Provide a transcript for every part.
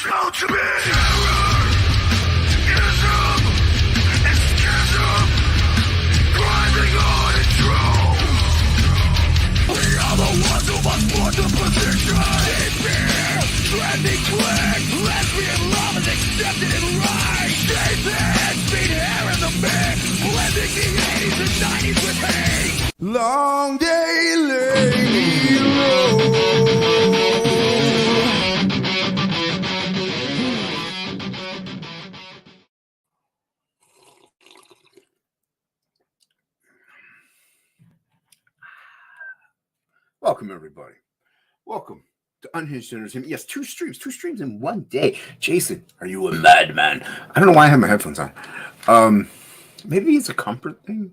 To me, terror, ism, and schism, grinding on its throne. We are the ones who must put the position in fear, trending quick, lesbian love is accepted and right. Nathan, feet hair in the mix, blending the 80s and 90s with hate. Long day lay low. Welcome, everybody. Welcome to Unhinged Entertainment. Yes, two streams in one day. Jason, are you a madman? I don't know why I have my headphones on. Maybe it's a comfort thing.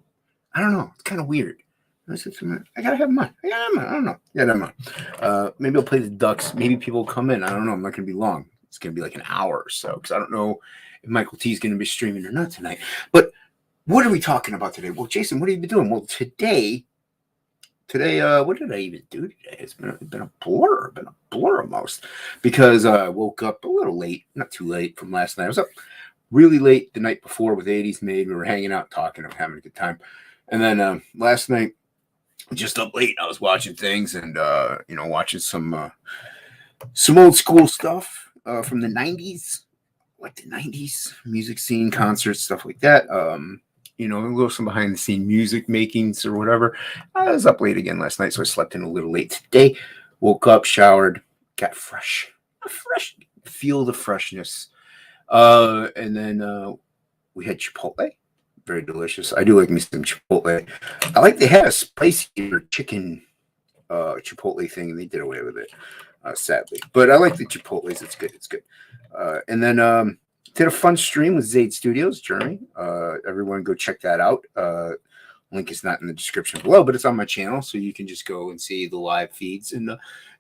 I don't know. It's kind of weird. I gotta have them on. I don't know. Yeah, have them on. Maybe I'll play the Ducks. Maybe people will come in. I don't know. I'm not gonna be long. It's gonna be like an hour or so because I don't know if Michael T is gonna be streaming or not tonight. But what are we talking about today? Well, Jason, what have you been doing? Well, today, what did I even do today? It's been a blur. Almost because I woke up a little late, not too late from last night. I was up really late the night before with 80s Made. We were hanging out, talking, and having a good time. And then last night, just up late, I was watching things and watching some old school stuff from the 90s, like the 90s music scene, concerts, stuff like that. A little some behind the scene music makings or whatever. I was up late again last night, so I slept in a little late today. Woke up, showered, got fresh, feel the freshness. And then we had Chipotle, very delicious. I do like me some Chipotle. I like they had a spicier chicken Chipotle thing, and they did away with it, sadly. But I like the Chipotles. It's good. And then did a fun stream with Zaid Studios, Jeremy. Everyone go check that out. Link is not in the description below, but it's on my channel, so you can just go and see the live feeds and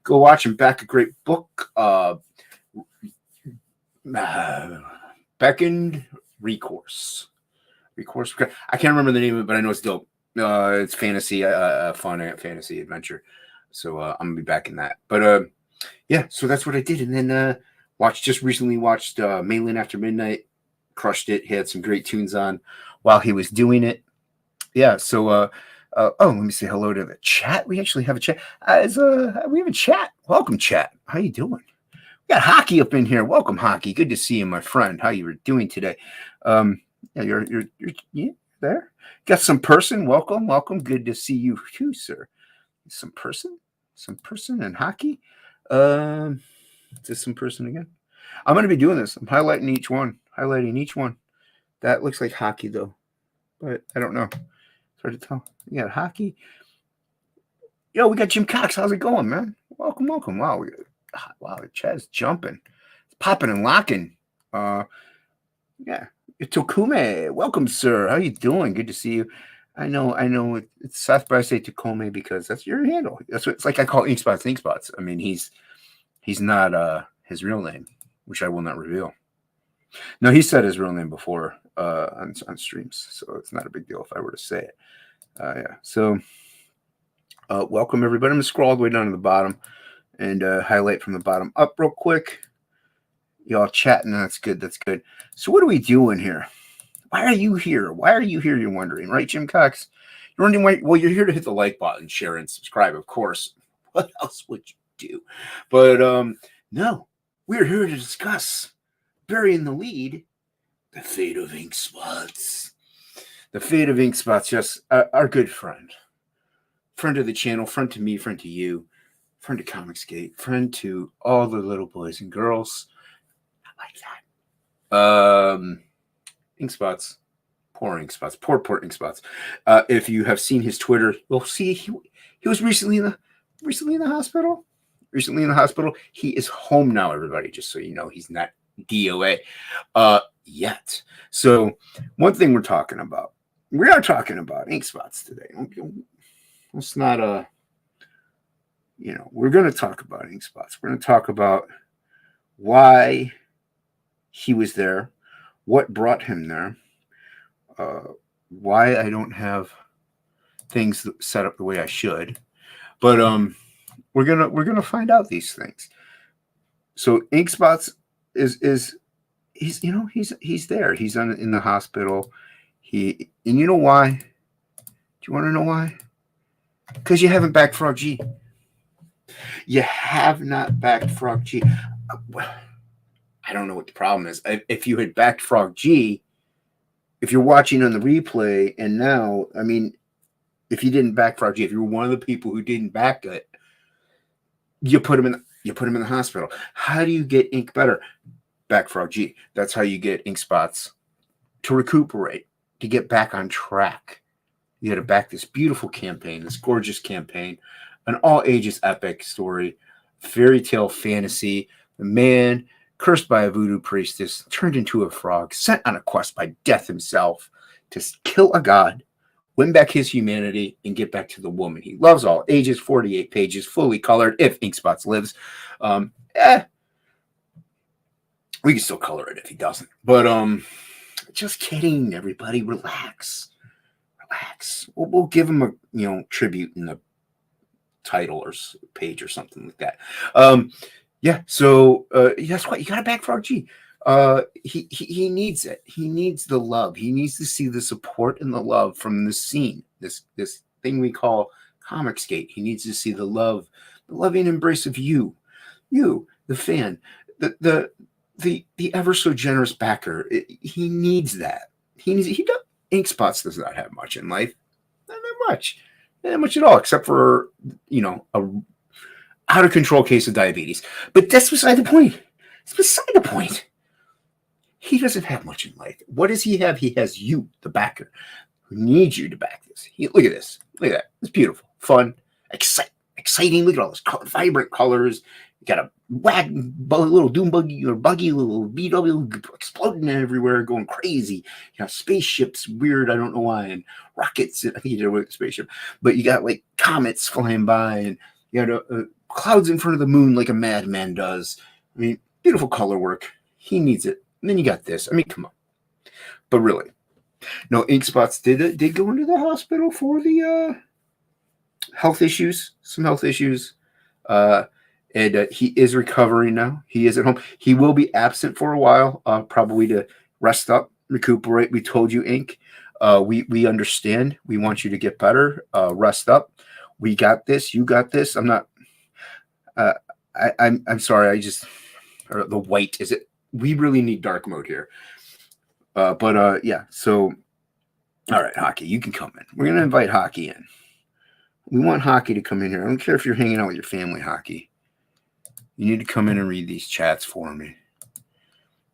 go watch and back a great book. Beckoned Recourse. I can't remember the name of it, but I know it's dope. It's fantasy, fun fantasy adventure. So I'm gonna be back in that. But yeah, so that's what I did, and then recently watched Maylin After Midnight. Crushed it. He had some great tunes on while he was doing it. Yeah. So let me say hello to the chat. We actually have a chat. We have a chat. Welcome, chat. How you doing? We got Hockey up in here. Welcome, Hockey. Good to see you, my friend. How you were doing today? Yeah, you're there. Got some person. Welcome. Good to see you too, sir. Some person, and Hockey. Is this some person again? I'm going to be doing this. I'm highlighting each one. That looks like Hockey though, but I don't know. It's hard to tell. You got Hockey. Yo, we got Jim Cox. How's it going, man? Welcome. Wow, the chat's jumping, it's popping and locking. Yeah, Tokume. Welcome, sir. How you doing? Good to see you. I know. It's South by say Tokome because that's your handle. That's what it's like. I call Inkspots. I mean, he's not his real name, which I will not reveal. No, he said his real name before on streams, so it's not a big deal if I were to say it. Yeah. So welcome everybody. I'm gonna scroll all the way down to the bottom and highlight from the bottom up real quick. Y'all chatting. That's good. So what are we doing here? Why are you here? You're wondering, right, Jim Cox? You're wondering why? Well, you're here to hit the like button, share, and subscribe, of course. What else would you do? But no, we're here to discuss, burying the lead, the fate of Inkspots. The fate of Inkspots, yes, our good friend of the channel, friend to me, friend to you, friend to Comicsgate, friend to all the little boys and girls. I like that. Inkspots, poor Inkspots. If you have seen his Twitter, you'll see he was recently in the hospital. He is home now, everybody. Just so you know, he's not DOA yet. So one thing we are talking about Inkspots today. It's not we're going to talk about Inkspots. We're going to talk about why he was there, what brought him there, why I don't have things set up the way I should. But we're gonna find out these things. So Inkspots is he's he's there. He's in the hospital. And you know why? Do you want to know why? Because you haven't backed Frog G. You have not backed Frog G. I don't know what the problem is. If you had backed Frog G, if you're watching on the replay, and now, I mean, if you didn't back Frog G, if you were one of the people who didn't back it, you put him in the hospital. How do you get ink better? Back Frog G. That's how you get ink spots to recuperate, to get back on track. You got to back this beautiful campaign, this gorgeous campaign, an all ages epic story, fairy tale fantasy. The man cursed by a voodoo priestess, turned into a frog, sent on a quest by death himself to kill a god, win back his humanity, and get back to the woman he loves. All ages, 48 pages, fully colored, if Inkspots lives. We can still color it if he doesn't. But just kidding, everybody. Relax. We'll give him a tribute in the title or page or something like that. So that's what you got to back Frog G. He needs it. He needs the love. He needs to see the support and the love from the scene. This thing we call Comicsgate. He needs to see the love, the loving embrace of you, the fan, the ever so generous backer. He needs that. Inkspots does not have much in life. Not that much at all, except for a out of control case of diabetes. But that's beside the point. It's beside the point. He doesn't have much in life. What does he have? He has you, the backer, who needs you to back this. Look at this. Look at that. It's beautiful, fun, exciting. Look at all those vibrant colors. You got a little doom buggy or buggy, little VW exploding everywhere, going crazy. You got spaceships, weird, I don't know why, and rockets. I think you did it with a spaceship. But you got like comets flying by, and you got clouds in front of the moon like a madman does. I mean, beautiful color work. He needs it. And then you got this. I mean, come on. But really, no, Inkspots did go into the hospital for the health issues, some health issues. And he is recovering now. He is at home. He will be absent for a while, probably to rest up, recuperate. We told you, Ink. We understand. We want you to get better. Rest up. We got this. You got this. I'm not. I'm sorry. Or the white is it? We really need dark mode here. Yeah. So, all right, Hockey, you can come in. We're gonna invite Hockey in. We want Hockey to come in here. I don't care if you're hanging out with your family, Hockey. You need to come in and read these chats for me.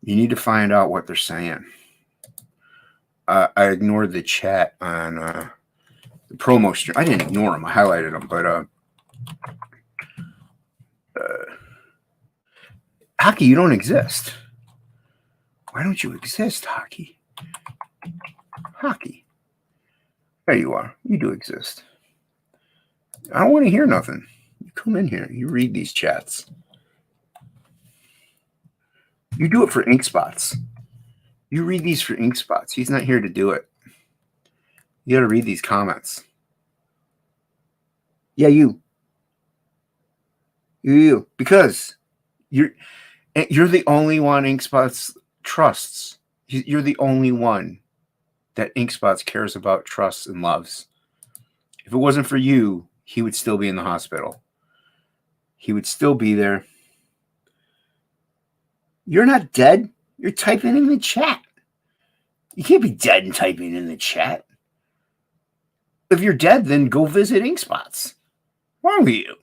You need to find out what they're saying. I ignored the chat on the promo stream. I didn't ignore them. I highlighted them. But Hockey, you don't exist. Why don't you exist, Hockey? Hockey. There you are. You do exist. I don't want to hear nothing. You come in here. You read these chats. You do it for Inkspots. You read these for Inkspots. He's not here to do it. You got to read these comments. Yeah, you. You. Because you're the only one Inkspots trusts. You're the only one that Inkspots cares about, trusts, and loves. If it wasn't for you, he would still be in the hospital. He would still be there. You're not dead. You're typing in the chat. You can't be dead and typing in the chat. If you're dead, then go visit Inkspots. What's wrong with you?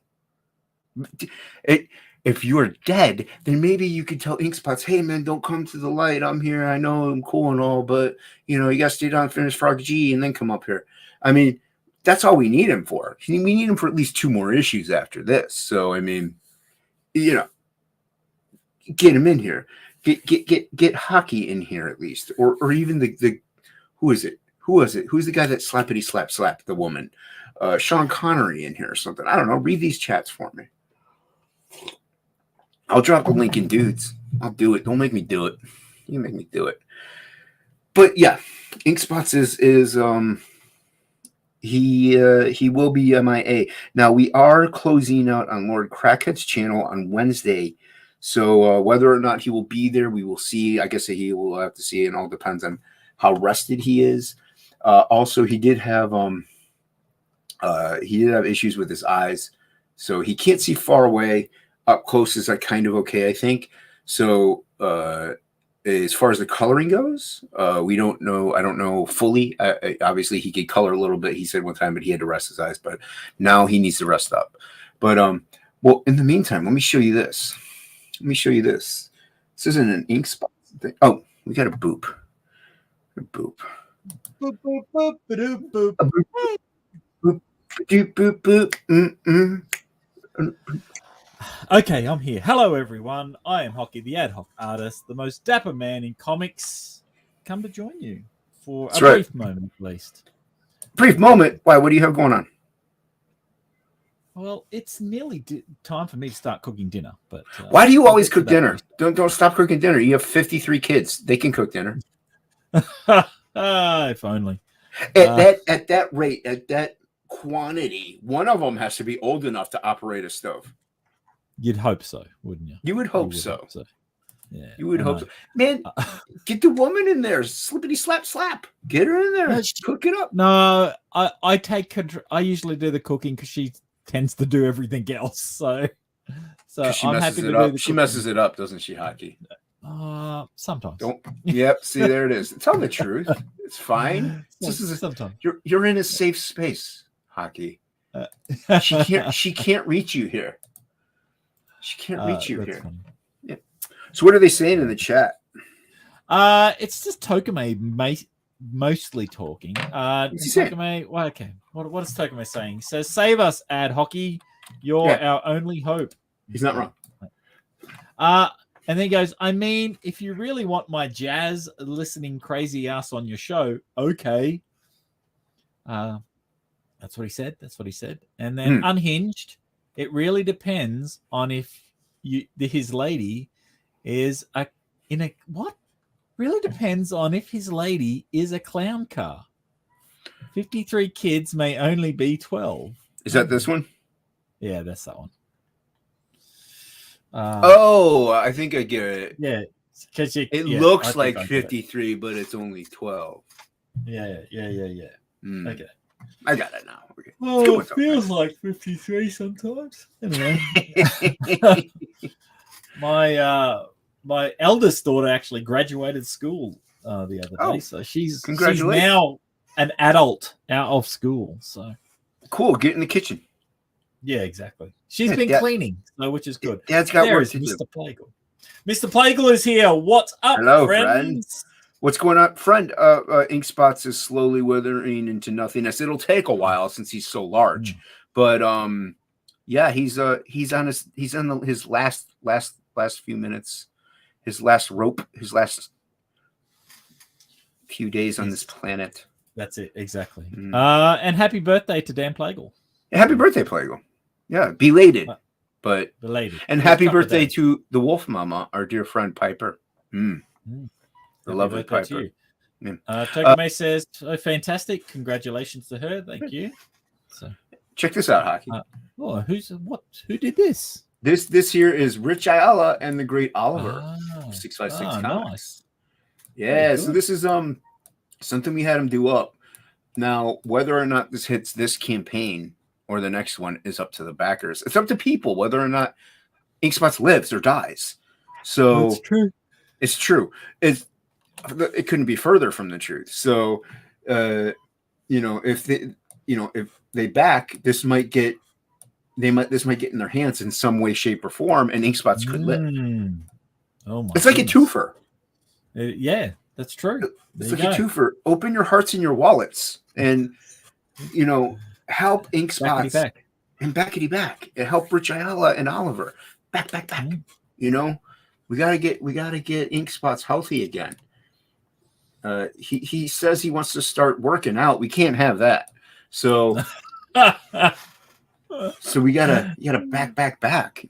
If you're dead, then maybe you could tell Inkspots, hey, man, don't come to the light. I'm here. I know I'm cool and all, but, you got to stay down, finish Frog G, and then come up here. I mean, that's all we need him for. We need him for at least 2 more issues after this. So, I mean, get him in here. Get Hockey in here at least, or even the who is it? Who was it? Who's the guy that slapped the woman? Sean Connery in here or something. I don't know. Read these chats for me. I'll drop the link in dudes. I'll do it. Don't make me do it. You make me do it. But yeah, Inkspots is he will be MIA. Now we are closing out on Lord Crackhead's channel on Wednesday. So whether or not he will be there, we will see. I guess he will have to see. It all depends on how rested he is. Also, he did have issues with his eyes, so he can't see far away. Up close is like kind of okay, I think. So as far as the coloring goes, we don't know. I don't know fully. Obviously, he could color a little bit. He said one time, but he had to rest his eyes. But now he needs to rest up. But well, in the meantime, let me show you this. Let me show you this. This isn't an ink spot thing. Oh, we got a boop. A boop. Boop, boop, boop, boop, boop. A boop, boop, boop, boop, boop. Mm-mm. Okay, I'm here. Hello, everyone. I am Hockey, the ad hoc artist, the most dapper man in comics. Come to join you for a brief moment, at least. Brief moment? Why? What do you have going on? Well, it's nearly time for me to start cooking dinner. But why do you always cook dinner? Don't stop cooking dinner. You have 53 kids. They can cook dinner. If only. At that rate, at that quantity, one of them has to be old enough to operate a stove. You'd hope so, wouldn't you? You would hope so. Yeah, you would hope so. Man, get the woman in there. Slippity slap slap. Get her in there. Cook it up. No, I take control. I usually do the cooking because she tends to do everything else. So I'm happy to do the She messes it up, doesn't she, Hockey? Sometimes. Yep. See, there it is. Tell the truth. It's fine. Sometimes you're in a safe space, Hockey. She can't reach you here. She can't reach you here. Yeah. So what are they saying in the chat? It's just Tokame mostly talking. Tokame, well, okay. What is Tokame saying? He says, "Save us, ad hockey. You're our only hope." He's not wrong. And then he goes, "I mean, if you really want my jazz listening crazy ass on your show, okay." That's what he said. And then Unhinged. It really depends on if his lady is what? Really depends on if his lady is a clown car. 53 kids may only be 12. Is that this one? Yeah, that's that one. I think I get it. Yeah, because it looks like 53, but it's only 12. Yeah. Okay. I got it now. Oh, it feels like 53 sometimes. Anyway. My eldest daughter actually graduated school the other day, so she's now an adult out of school. So cool. Get in the kitchen. Yeah, exactly. She's been cleaning, which is good. Dad's got work to do. Mr. Plagle. Mr. Plagle is here. What's up, hello, friends? Friend. What's going on, friend? Ink Spots is slowly withering into nothingness. It'll take a while since he's so large, but yeah, he's on his last few minutes, his last rope, his last few days on this planet. That's it, exactly. And happy birthday to Dan Plagle. Yeah, happy birthday, Plagle. Yeah, belated, but belated. And happy birthday to the Wolf Mama, our dear friend Piper. The lovely Piper. Tokame says, fantastic. Congratulations to her. Thank you. So check this out, Hockey. Who did this? This here is Rich Ayala and the Great Oliver. 656 Comics. Nice. Yeah, so this is something we had him do up. Now, whether or not this hits this campaign or the next one is up to the backers. It's up to people whether or not Ink Spots lives or dies. So it's true. It's true. It couldn't be further from the truth. So, if they back, this might get in their hands in some way, shape, or form, and Ink Spots could live. Oh my! It's like a twofer. Yeah, that's true. It's like a twofer. Open your hearts and your wallets, and help Ink Spots and backity back, and help Rich Ayala and Oliver back. We gotta get Ink Spots healthy again. He says he wants to start working out. We can't have that. So we gotta back.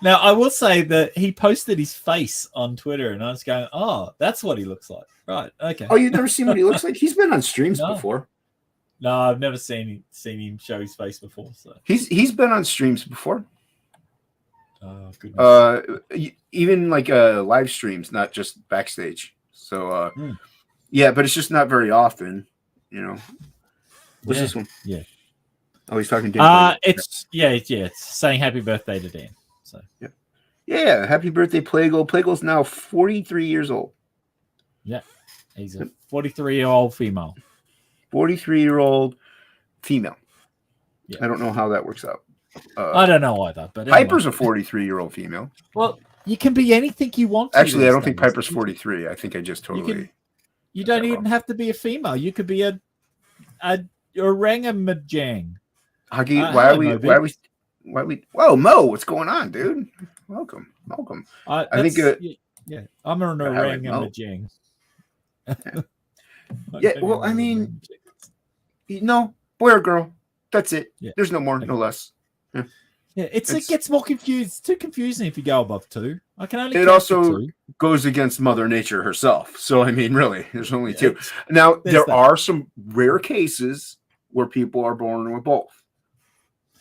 Now I will say that he posted his face on Twitter, and I was going, "Oh, that's what he looks like." Right? Okay. Oh, you've never seen what he looks like? He's been on streams before. No, I've never seen him show his face before. So he's been on streams before. Oh goodness. Even like live streams, not just backstage. So Mm. yeah, but it's just not very often, you know. What's Yeah. this one? Yeah. Oh, he's talking Dan Plagle. It's saying happy birthday to Dan. So Yeah, happy birthday, Plagle. Plagle's now 43 years old. he's a 43-year-old female. 43-year-old female. Yeah. I don't know how that works out. I don't know either, but Piper's anyway. a 43-year-old female. Well, you can be anything you want to. Actually, I these don't think days. Piper's 43. I think I just totally. You don't that even wrong. have to be a female. You could be a orangutan. Huggy, why are we? Whoa, Mo, what's going on, dude? Welcome. I think. I'm an I like Mo. orangutan. Yeah, well, I mean, no, boy or girl. That's it. Yeah. There's no more, no less. Yeah, it gets more confused. It's too confusing if you go above 2. I can only. It count also to 2. goes against Mother Nature herself. So, I mean, really, there's only 2. There's Now, there that. are some rare cases where people are born with both.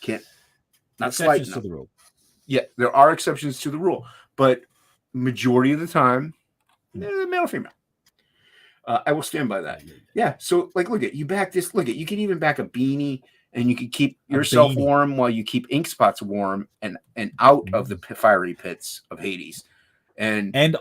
Not Exceptions slighting to them. the rule. Yeah, there are exceptions to the rule, but majority of the time, male or female. I will stand by that. Yeah. So, like, look at you back this. Look at you can even back a beanie, and you can keep yourself warm while you keep ink spots warm and out of the fiery pits of Hades. And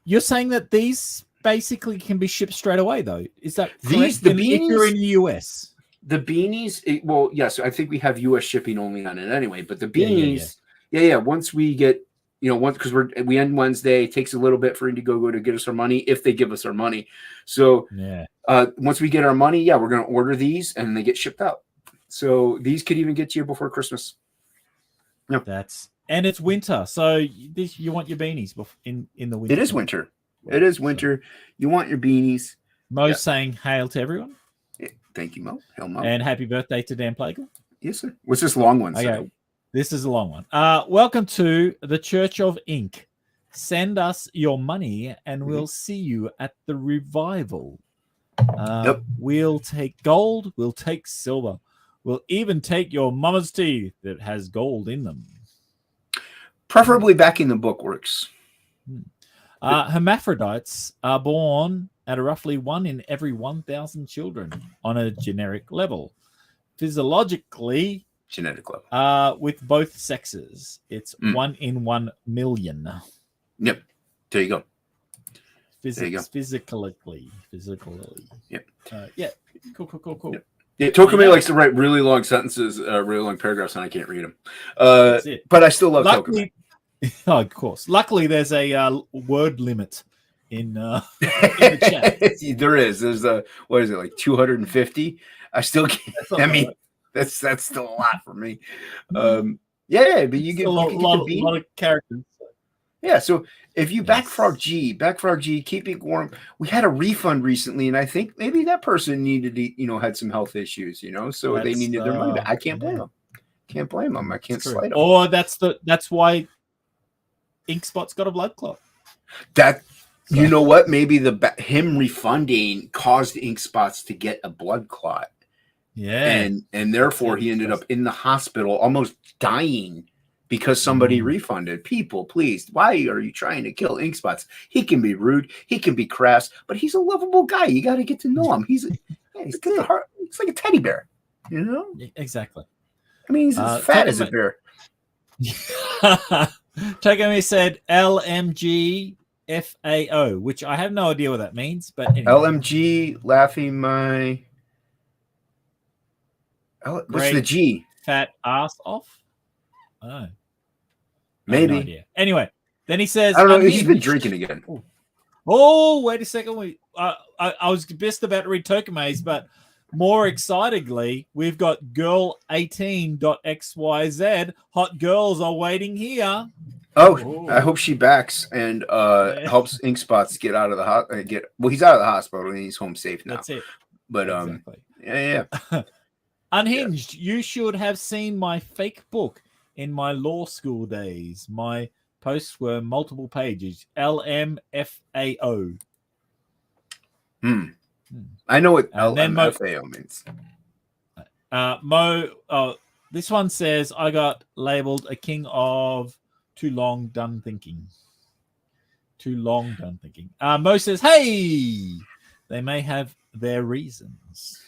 you're saying that these basically can be shipped straight away, though? Is that these correct? the beanies? If you're in the US, the beanies. Well, yes, I think we have US shipping only on it anyway. But the beanies, yeah. Once we get. Because we end Wednesday, it takes a little bit for Indiegogo to get us our money if they give us our money. So once we get our money, we're going to order these and they get shipped out. So these could even get to you before Christmas. Yeah, and it's winter, so you want your beanies in the winter. It is winter. It is winter. You want your beanies. Mo's saying hail to everyone. Yeah, thank you, Mo. Hail, Mo. And happy birthday to Dan Plagle. Yes, sir. What's this long one? Okay. This is a long one. Welcome to the Church of Ink. Send us your money and we'll see you at the revival. We'll take gold. We'll take silver. We'll even take your mama's teeth that has gold in them. Preferably backing the book works. Hermaphrodites are born at a roughly 1 in every 1,000 children on a generic level. Physiologically, genetic level. With both sexes, it's 1 in 1 million. Yep. There you go. Physically. Yep. Cool. Yep. Yeah, Tokame likes to write really long sentences, really long paragraphs, and I can't read them. But I still love Tokame. Oh, of course. Luckily, there's a word limit in the chat. There is. There's what is it, like 250? I still can't. I mean, that's still a lot for me. But you get a lot of characters. Yeah, so if you back Frog G, keeping warm. We had a refund recently, and I think maybe that person needed to, had some health issues, so they needed their money back. I can't blame them. I can't slight them. Or that's why Inkspot's got a blood clot. You know what? Maybe him refunding caused Inkspots to get a blood clot. Yeah. And therefore he ended up in the hospital almost dying because somebody refunded. People, please, why are you trying to kill Inkspots? He can be rude, he can be crass, but he's a lovable guy. You got to get to know him. He's got the heart. It's like a teddy bear, Exactly. I mean, he's as fat as a bear. Togami said LMGFAO, which I have no idea what that means, but anyway. LMG laughing my. What's the G? Fat ass off? Oh. Maybe. No anyway, then he says, I don't know. He's been drinking again. Oh, wait a second. I was just about to read Tokume's, but more excitingly, we've got girl18.xyz. Hot girls are waiting here. Oh, I hope she backs and helps Inkspots get out of the he's out of the hospital and he's home safe now. That's it. But exactly. Yeah. Unhinged, you should have seen my fake book in my law school days. My posts were multiple pages. LMFAO. I know what LMFAO means. This one says I got labeled a king of Too long done thinking. Too long done thinking. Mo says, hey, they may have their reasons.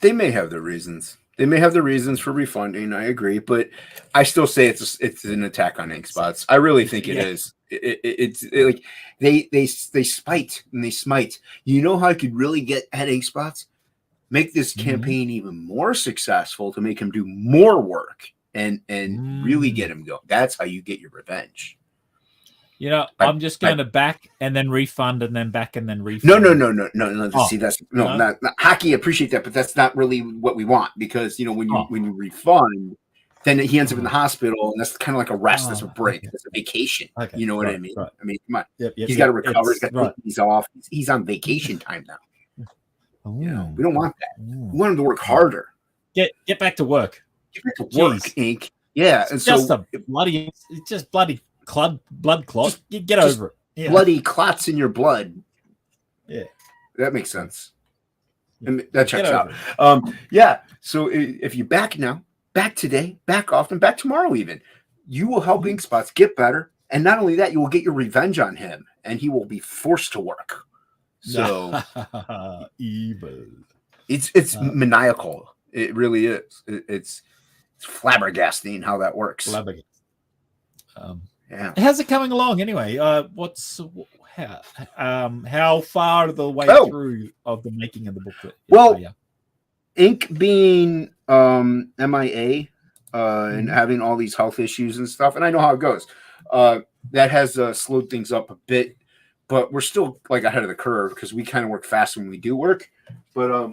They may have their reasons. They may have the reasons for refunding. I agree, but I still say it's an attack on ink spots. I really think it is. It's like they spite and they smite. You know how I could really get at ink spots? Make this campaign even more successful to make him do more work and really get him going. That's how you get your revenge. You know, I'm just going to back and then refund and then back and then refund. No. See, that's not hockey. Appreciate that, but that's not really what we want, because when you refund, then he ends up in the hospital, and that's kind of like a rest. That's a break. That's a vacation. Okay. You know what I mean? Right. I mean, come on. He's got to recover. He's off. He's on vacation time now. We don't want that. We want him to work harder. Get back to work. Get back to work, Ink. Yeah, it's just bloody blood clot. Get over it. Yeah. Bloody clots in your blood. Yeah, that makes sense. And that checks out. So if you back now, back today, back often, back tomorrow, even, you will help Ink Spots get better, and not only that, you will get your revenge on him, and he will be forced to work. So evil. It's maniacal. It really is. It's flabbergasting how that works. Yeah. How's it coming along anyway? How far the way through of the making of the booklet? Ink being MIA and having all these health issues and stuff, and I know how it goes. That has slowed things up a bit, but we're still like ahead of the curve because we kind of work fast when we do work. But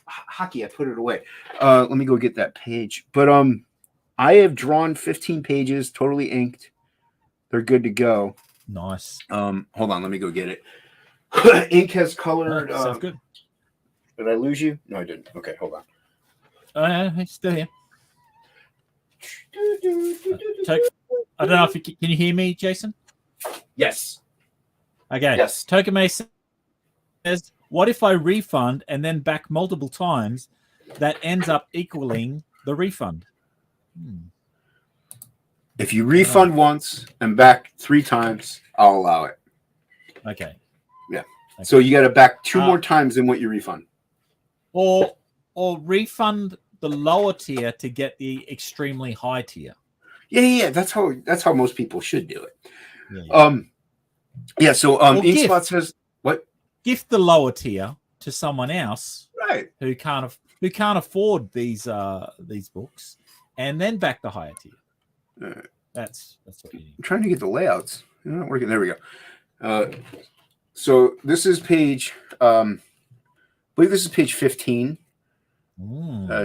hockey, I put it away. Let me go get that page. But I have drawn 15 pages, totally inked. They're good to go. Nice. Hold on, let me go get it. Ink has colored. Sounds good. Did I lose you? No, I didn't. Okay, hold on. I'm still here. I don't know if can you hear me, Jason? Yes. Okay. Yes. Tokame says, what if I refund and then back multiple times? That ends up equaling the refund. If you refund once and back 3 times, I'll allow it. Okay. Yeah. Okay. So you got to back 2 more times than what you refund. Or refund the lower tier to get the extremely high tier. Yeah. That's how most people should do it. So Ink Spot says what? Gift the lower tier to someone else, right? Who can't afford these books, and then back the higher tier. That's what you need. I'm trying to get the layouts. They're not working. There we go. So this is page. I believe this is page 15.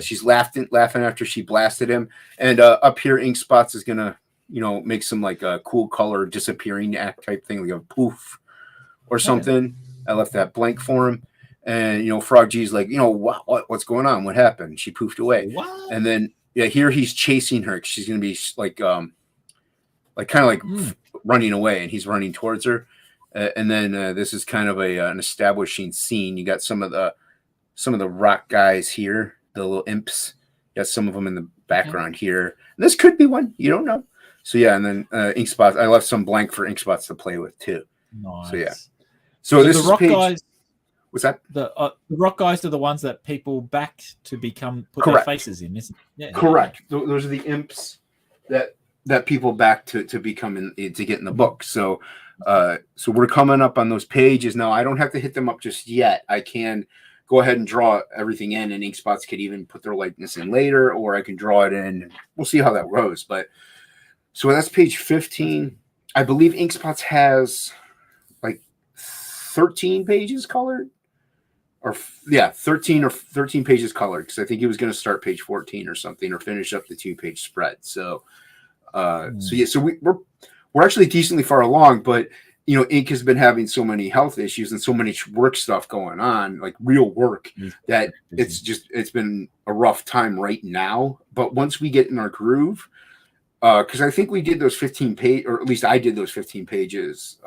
She's laughing after she blasted him, and up here, Ink Spots is gonna, make some like a cool color disappearing act type thing, like a poof or something. I left that blank for him, and Frog G's like, what's going on? What happened? She poofed away, and then here he's chasing her. She's gonna be like running away, and he's running towards her, and then this is kind of an establishing scene. You got some of the rock guys here, the little imps. You got some of them in the background here. And this could be one. You don't know. So, and then Ink Spots. I left some blank for Ink Spots to play with, too. Nice. So, So this the is rock page... guys. What's that? The rock guys are the ones that people back to put their faces in, isn't it? Yeah. Correct. Those are the imps that people back to become to get in the book. So we're coming up on those pages now. I don't have to hit them up just yet. I can go ahead and draw everything in, and Ink Spots could even put their likeness in later, or I can draw it in. We'll see how that goes. But so that's page 15. I believe Ink Spots has like 13 pages colored, or 13 pages colored, because I think he was going to start page 14 or something, or finish up the 2-page spread. So we're actually decently far along, but Ink has been having so many health issues and so many work stuff going on, like real work, that it's been a rough time right now. But once we get in our groove, because I think we did those 15 pages, or at least I did those 15 pages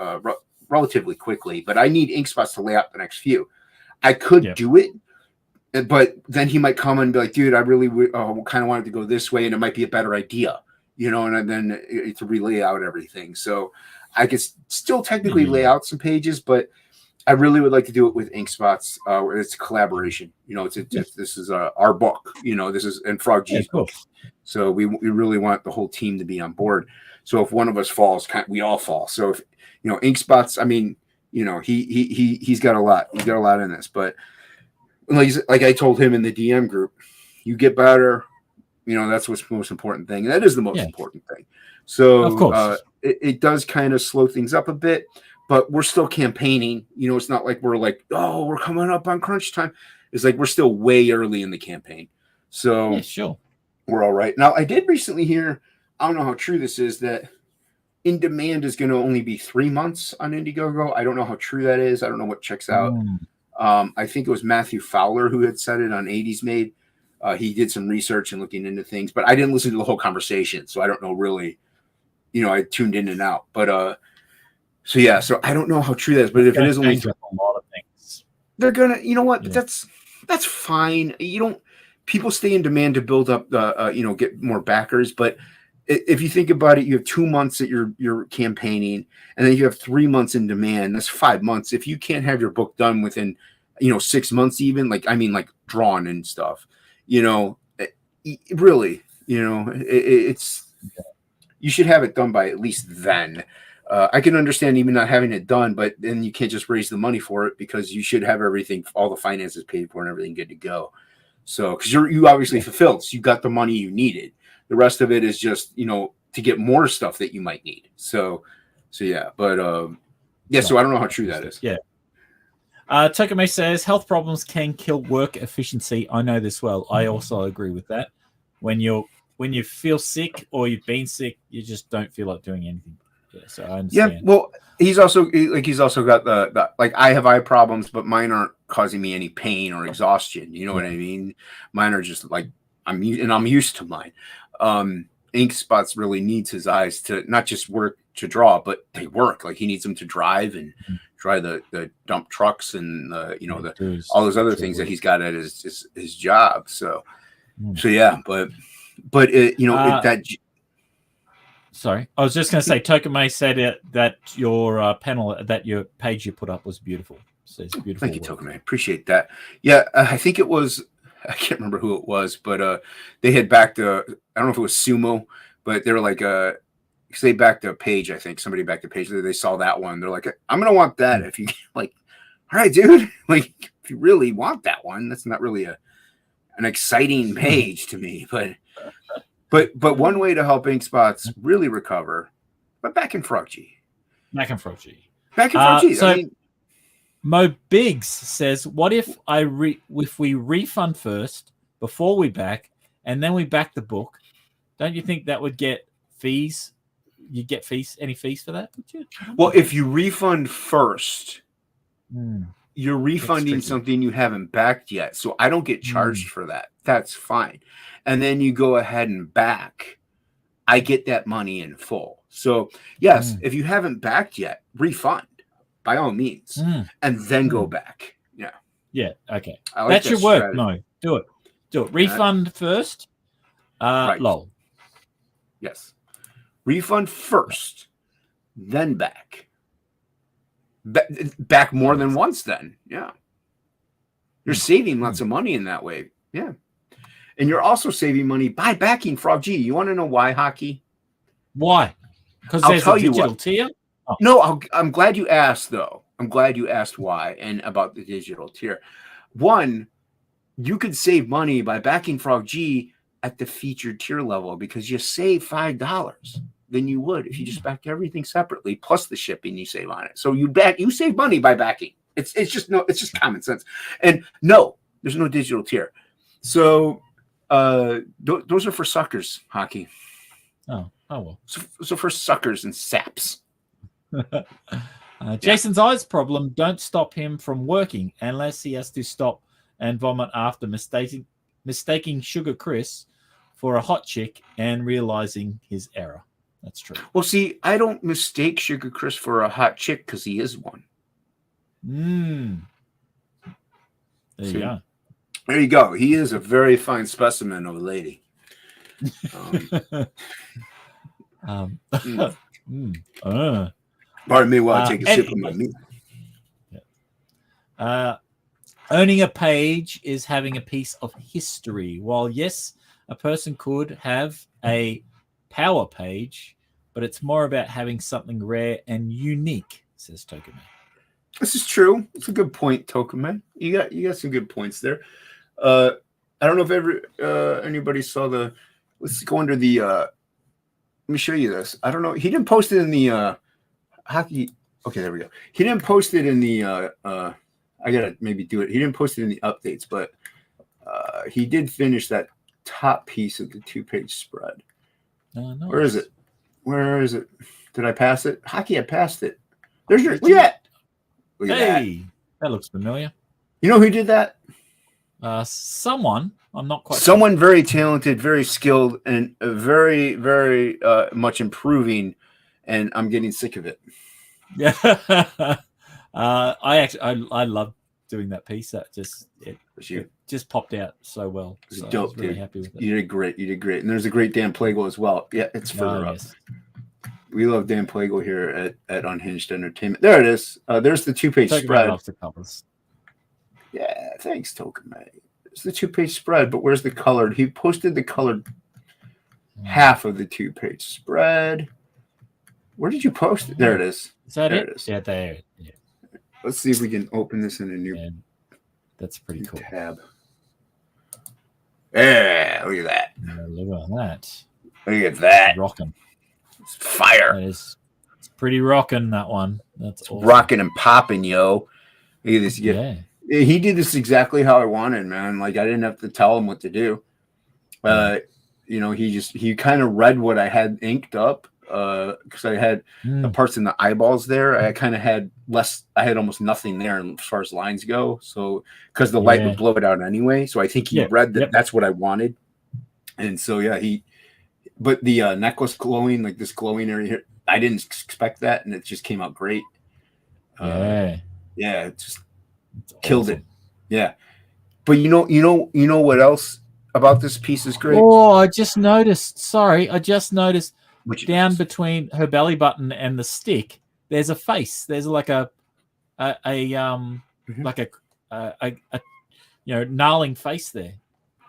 relatively quickly, but I need Ink Spots to lay out the next few. I could do it, but then he might come and be like, dude, I really kind of wanted to go this way, and it might be a better idea. and then to relay out everything. So I could still technically lay out some pages, but I really would like to do it with InkSpots, where it's a collaboration. This is our book. This is and Frog G's book. So we really want the whole team to be on board. So if one of us falls, we all fall. So if InkSpots, I mean, he's got a lot. He's got a lot in this. But like I told him in the DM group, you get better. That's what's the most important thing. And that is the most important thing. So of course. It does kind of slow things up a bit, but we're still campaigning. It's not like we're like, oh, we're coming up on crunch time. It's like we're still way early in the campaign. So sure. We're all right. Now, I did recently hear, I don't know how true this is, that In Demand is going to only be 3 months on Indiegogo. I don't know how true that is. I don't know what checks out. I think it was Matthew Fowler who had said it on 80s Made. He did some research and looking into things, but I didn't listen to the whole conversation, so I don't know really. I tuned in and out, but so I don't know how true that is. But if it is only a lot of things, they're gonna, what? Yeah. That's fine. People stay in demand to build up the, get more backers. But if you think about it, you have 2 months that you're campaigning, and then you have 3 months in demand. That's 5 months. If you can't have your book done within, 6 months, even like drawn and stuff. Really, it's you should have it done by at least then. I can understand even not having it done, but then you can't just raise the money for it because you should have everything, all the finances paid for and everything good to go. So, because you obviously fulfilled, so you got the money you needed. The rest of it is just, to get more stuff that you might need. So yeah, but so I don't know how true that is. Yeah. Tokame says health problems can kill work efficiency. I know this well. I also agree with that. When you feel sick or you've been sick, you just don't feel like doing anything. Yeah, so I understand. Yeah, well, he's also got the I have eye problems, but mine aren't causing me any pain or exhaustion. You know what I mean? Mine are just like I'm used to mine. InkSpots really needs his eyes to not just work to draw, but they work. Like he needs them to drive and drive the dump trucks and all those other things that he's got at his job. So yeah, but sorry, I was just going to say, Tokame said that your panel, that your page you put up was beautiful. So it's beautiful. Thank you, Tokame. Appreciate that. Yeah, I think it was. I can't remember who it was, but they had backed I don't know if it was Sumo, but they were like they backed a page. I think somebody backed a page. They saw that one. They're like, I'm gonna want that. If you like, all right, dude. Like, if you really want that one, that's not really an exciting page to me. But one way to help InkSpots really recover, but back in Frog G. So, I mean, Mo Biggs says, "What if if we refund first before we back, and then we back the book? Don't you think that would get fees? You get fees? Any fees for that? Well, if you refund first, you're refunding something you haven't backed yet, so I don't get charged for that. That's fine. And then you go ahead and back. I get that money in full. So yes, if you haven't backed yet, refund." By all means, and then go back. Yeah. Yeah. Okay. That should work. No, do it. Refund first. Right. Lol. Yes. Refund first, then back. Back more than once. Then, yeah. You're saving lots of money in that way. Yeah. And you're also saving money by backing Frog G. You want to know why, Hockey? Why? Because there's a digital tier. Oh. No, I'm glad you asked, though. I'm glad you asked why and about the digital tier. One, you could save money by backing Frog G at the featured tier level because you save $5 than you would if you just backed everything separately plus the shipping you save on it. So you save money by backing. It's just common sense. And no, there's no digital tier. So those are for suckers, Hockey. Oh well. So for suckers and saps. Jason's eyes problem don't stop him from working unless he has to stop and vomit after mistaking Sugar Chris for a hot chick and realizing his error. That's true. Well, see, I don't mistake Sugar Chris for a hot chick because he is one. There you go. There you go. He is a very fine specimen of a lady. Mm. uh, Pardon me while I take a sip and- of my meat. owning a page is having a piece of history. While yes, a person could have a power page, but it's more about having something rare and unique, says Tokime. This is true. It's a good point, Tokuman. You got some good points there. I don't know if anybody saw the. Let's go under the. Let me show you this. I don't know. He didn't post it in the hockey. Okay, there we go. He didn't post it in the. I gotta maybe do it. He didn't post it in the updates, but he did finish that top piece of the 2-page spread. Oh, nice. Where is it? Where is it? Did I pass it? Hockey, I passed it. There's your. Look at that. Look at that. Hey, that looks familiar. You know who did that? Someone. I'm not quite. Someone very talented, very skilled, and very, very much improving. And I'm getting sick of it. Yeah. I love doing that piece. That it just popped out so well. So Dope, I was really dude. happy with it. You did great. You did great. And there's a great Dan Plagle as well. Yeah, it's further up. Yes. We love Dan Plagle here at Unhinged Entertainment. There it is. There's the 2-page spread. Off the covers. Yeah, thanks, Tokime. It's the 2-page spread, but where's the colored? He posted the colored half of the 2-page spread. Where did you post it? There it is. Is that there it? it is. Yeah, there. Yeah. Let's see if we can open this in a new That's pretty cool. tab. Yeah, look at that. Yeah, look at that. Look at that. Rocking. It's fire. It's pretty rocking, that one. That's awesome. Rocking and popping, yo. Look at this. Yeah. He did this exactly how I wanted, man. Like I didn't have to tell him what to do. You know, he kind of read what I had inked up. Because I had the parts in the eyeballs there. I kind of had less. I had almost nothing there as far as lines go. So because the light would blow it out anyway. So I think he read that that's what I wanted. And so but the neck was glowing, like this glowing area here. I didn't expect that, and it just came out great. Yeah, it just killed it. Yeah, but you know what else about this piece is great? Oh, I just noticed. Sorry, I just noticed. Down piece? Between her belly button and the stick, there's a face. There's like a gnarling face there.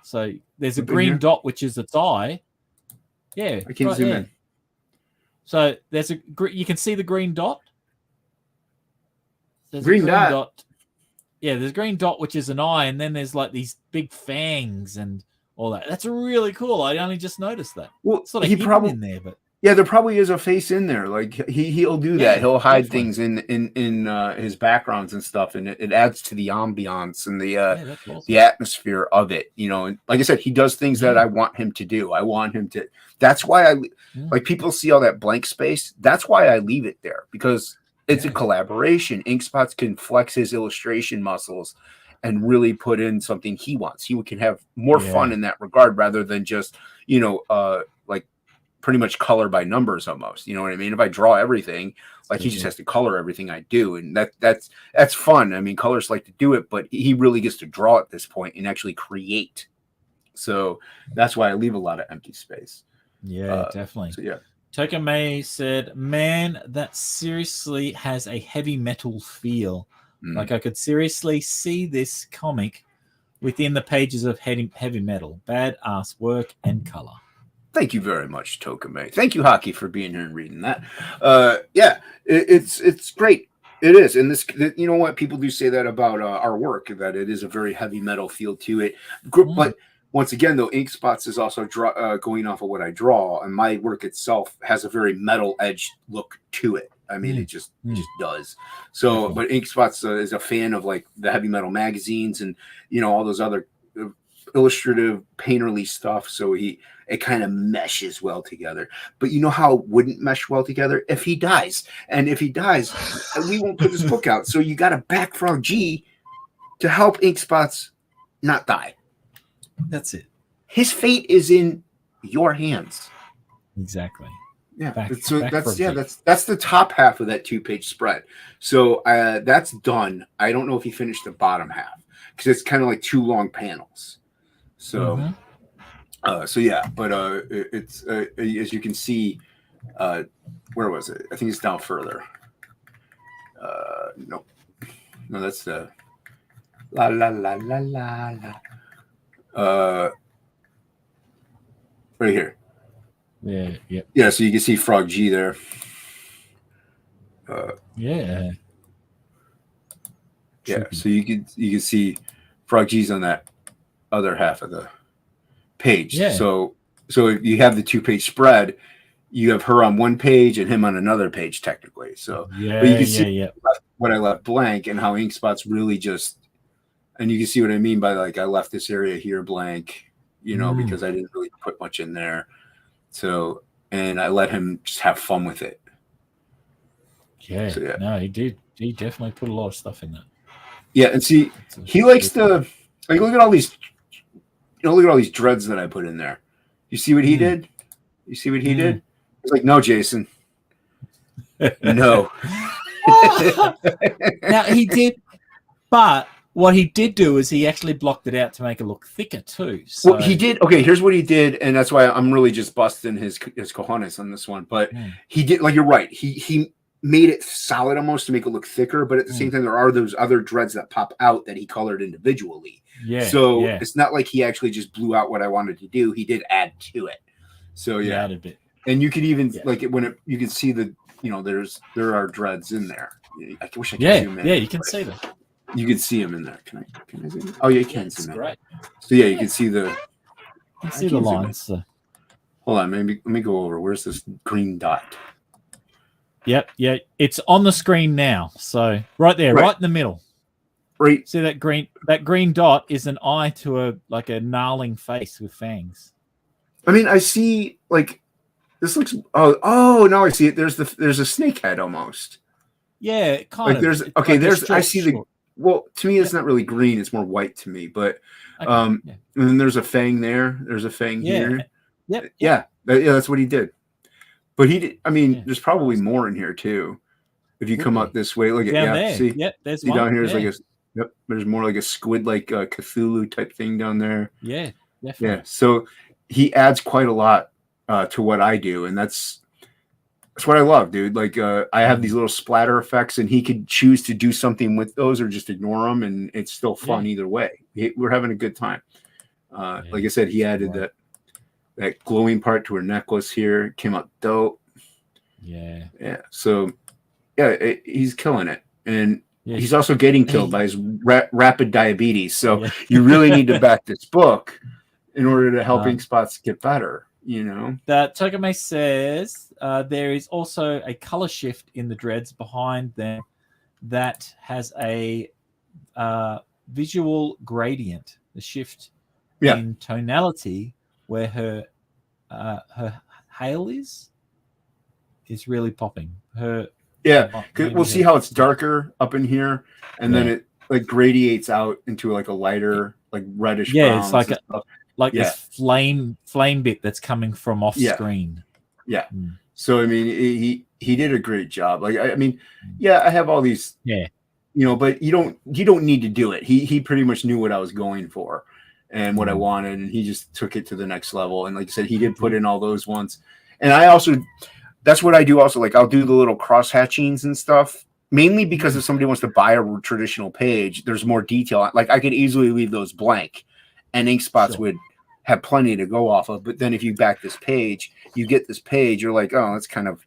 So there's a green dot, which is its eye. Yeah, I can zoom in. So there's you can see the green dot. There's green a dot. Yeah, there's a green dot, which is an eye, and then there's like these big fangs and all that. That's really cool. I only just noticed that. Well, sort of he probably in there, but. Yeah, there probably is a face in there. Like he'll do that. He'll hide things in his backgrounds and stuff, and it adds to the ambiance and the atmosphere of it. You know, and like I said, he does things that I want him to do. I want him to. That's why like people see all that blank space. That's why I leave it there, because it's a collaboration. Inkspots can flex his illustration muscles and really put in something he wants. He can have more fun in that regard rather than just like pretty much color by numbers almost. You know what I mean? If I draw everything, like he just has to color everything I do, and that's fun. I mean, colors like to do it, but he really gets to draw at this point and actually create. So that's why I leave a lot of empty space. Yeah, definitely. So yeah. Tokime said, "Man, that seriously has a heavy metal feel. Like I could seriously see this comic within the pages of heavy metal. Badass work and color." Thank you very much, Tokime. Thank you, Hockey, for being here and reading that. It's great. It is, and this, you know what, people do say that about our work, that it is a very heavy metal feel to it. But once again, though, Inkspots is also going off of what I draw, and my work itself has a very metal edge look to it. I mean, it just does. So, but Inkspots is a fan of like the heavy metal magazines and all those other illustrative painterly stuff. So it kind of meshes well together. But you know how it wouldn't mesh well together? If he dies. And if he dies, we won't put this book out. So you got to back Frog G to help Inkspots not die. That's it. His fate is in your hands. Exactly. Yeah. That's the top half of that 2-page spread. So that's done. I don't know if he finished the bottom half because it's kind of like 2 long panels. So, but it's as you can see, Where was it? I think it's down further. Nope. No, that's the la la la la la la. Right here. Yeah. Yep. Yeah, so you can see Frog G there. Yeah. Yeah, so you can see Frog G's on that other half of the page. Yeah. So if you have the 2-page spread, you have her on one page and him on another page technically. So Yeah. but you can see Yeah. what I left blank and how Inkspot's really just, and you can see what I mean by like I left this area here blank, because I didn't really put much in there. So, and I let him just have fun with it. Yeah. So, yeah. No, he did. He definitely put a lot of stuff in that. Yeah, and see, he likes to like look at all these, look at all these dreads that I put in there. You see what he did? You see what he did? He's like, no, Jason, no. Now he did, but what he did do is he actually blocked it out to make it look thicker too. So Well, he did. Okay, here's what he did, and that's why I'm really just busting his cojones on this one. But he did, like, you're right. He made it solid almost to make it look thicker, but at the same time, there are those other dreads that pop out that he colored individually. Yeah. So it's not like he actually just blew out what I wanted to do. He did add to it. So he yeah, added a bit. and you could even like it when you can see the there are dreads in there. I wish I could zoom in. Yeah, you can see them. You can see them in there. Can I zoom in? Oh yeah, you can zoom in. Great. So yeah, you can see the. You can see the lines. So. Hold on, let me go over. Where's this green dot? Yep, yeah, it's on the screen now. So right there, right in the middle. Right. See that green dot is an eye to a gnarling face with fangs. I mean, I see like this looks. Oh, now I see it. There's a snake head almost. Yeah, kind like of. There's it's okay. Like there's I see the. Well, to me, it's not really green. It's more white to me. But and then there's a fang there. There's a fang here. Yep. Yeah, that's what he did. But he did. I mean, there's probably more in here too. If you come up this way, look at there. See, there's see one. Down here is like a. Yep, there's more like a squid, like Cthulhu type thing down there. Yeah, definitely. Yeah, so he adds quite a lot to what I do, and that's what I love, dude. Like I have these little splatter effects, and he could choose to do something with those or just ignore them, and it's still fun either way. We're having a good time. Like I said, he added that glowing part to her necklace here. It came out dope. Yeah. So he's killing it, and he's also getting killed by his rapid diabetes. So you really need to back this book in order to help Inkspots get better. That Tokame says there is also a color shift in the dreads behind them that has a visual gradient. The shift in tonality where her hail is really popping. We'll see how it's darker up in here, and then it like gradiates out into like a lighter, like reddish. Yeah, it's like this flame bit that's coming from off screen. Yeah. So I mean, he did a great job. Like I mean, I have all these. Yeah. But you don't need to do it. He pretty much knew what I was going for and what I wanted, and he just took it to the next level. And like I said, he did put in all those ones, and I also. That's what I do also. Like I'll do the little cross hatchings and stuff, mainly because if somebody wants to buy a traditional page, there's more detail. Like I could easily leave those blank and Inkspots would have plenty to go off of. But then if you back this page, you get this page, you're like, oh, that's kind of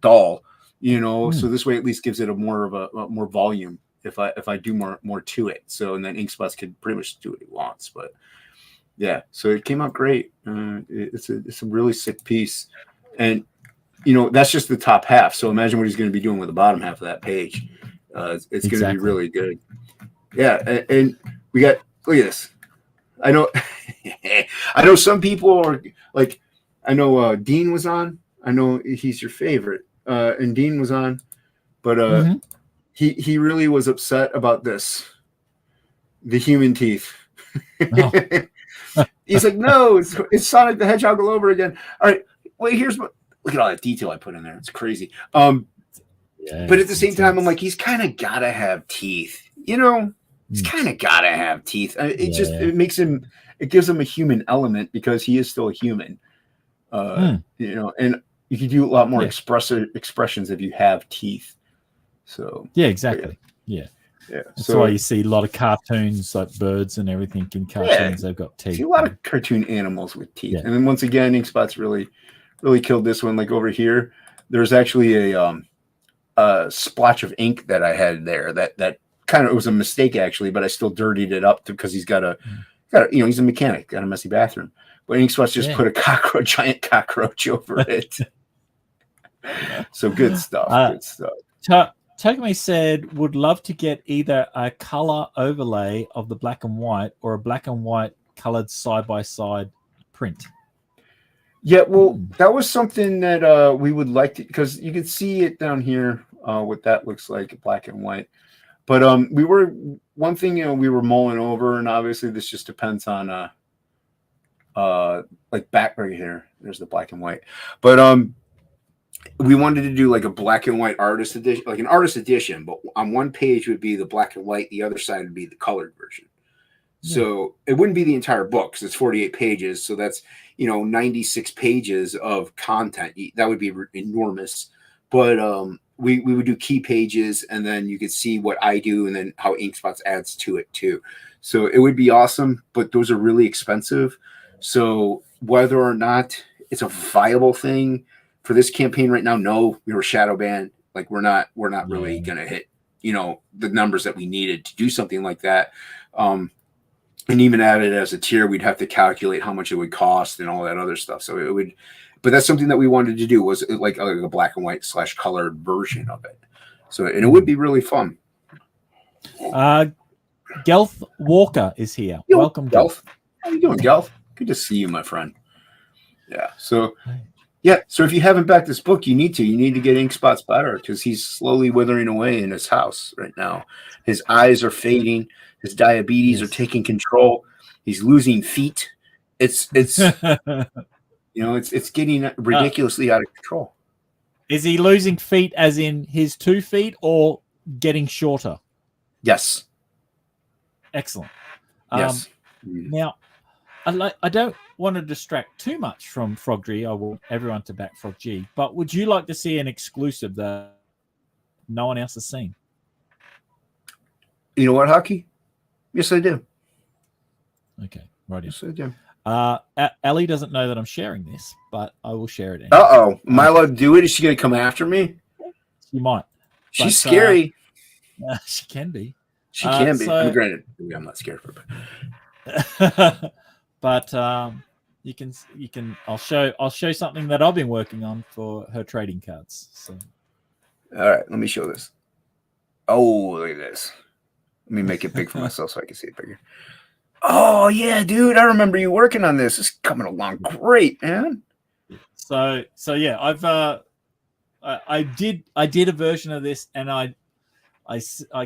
dull, So this way at least gives it a more volume if I do more to it. So, and then Inkspots could pretty much do what he wants. But yeah, so it came out great. It's a really sick piece. And that's just the top half. So imagine what he's going to be doing with the bottom half of that page. It's going to be really good. Yeah, and we got look at this. I know some people are like, I know Dean was on. I know he's your favorite, and Dean was on, but he really was upset about this. The human teeth. Oh. He's like, no, it's Sonic the Hedgehog all over again. All right, wait, here's what. Look at all that detail I put in there. It's crazy. But at the same time, I'm like, he's kind of got to have teeth. He's kind of got to have teeth. It makes him, it gives him a human element because he is still a human. And you can do a lot more Yeah. expressions if you have teeth. So Yeah, exactly. Yeah. That's So why you see a lot of cartoons like birds and everything in cartoons. They've got teeth. See a lot of cartoon animals with teeth. Yeah. And then once again, Inkspot's really killed this one. Like over here, there's actually a splotch of ink that I had there that kind of, it was a mistake actually, but I still dirtied it up because he's got a he's a mechanic, got a messy bathroom. But Inkspot's just put a giant cockroach over it. So good stuff. Good stuff. Togami said would love to get either a color overlay of the black and white or a black and white colored side by side print. Yeah, well, that was something that we would like to, because you can see it down here, what that looks like, black and white. But we were one thing, we were mulling over, and obviously this just depends on like back right here. There's the black and white, but we wanted to do like a black and white artist edition, like an artist edition, but on one page would be the black and white, the other side would be the colored version. Yeah. So it wouldn't be the entire book because it's 48 pages. So that's, 96 pages of content. That would be enormous. But we would do key pages, and then you could see what I do and then how Inkspots adds to it too. So it would be awesome, but those are really expensive. So whether or not it's a viable thing for this campaign right now, no, we were shadow banned. Like we're not really gonna hit, the numbers that we needed to do something like that. And even add it as a tier, we'd have to calculate how much it would cost and all that other stuff. So it would, but that's something that we wanted to do, was like a black and white / colored version of it. So, and it would be really fun. Gelth Walker is here. Welcome, Gelth. How you doing, Gelth? Good to see you, my friend. Yeah. So if you haven't backed this book, you need to get Inkspot's better, because he's slowly withering away in his house right now. His eyes are fading. His diabetes are taking control. He's losing feet. It's it's getting ridiculously out of control. Is he losing feet as in his 2 feet or getting shorter? Yes. Excellent. Yes. Now, I don't want to distract too much from Frog G. I want everyone to back Frog G. But would you like to see an exclusive that no one else has seen? You know what, Hockey? Yes, I do. Okay, right. Yes, I do. Ellie doesn't know that I'm sharing this, but I will share it. Anyway. Uh-oh. Am I allowed to do it? Is she going to come after me? She might. She's scary. She can be. She can be. Granted, I'm not scared of her. But you can. I'll show something that I've been working on for her trading cards. So. All right, let me show this. Oh, look at this. Let me make it big for myself so I can see it bigger. Oh yeah, dude! I remember you working on this. It's coming along great, man. So yeah, I did a version of this, and I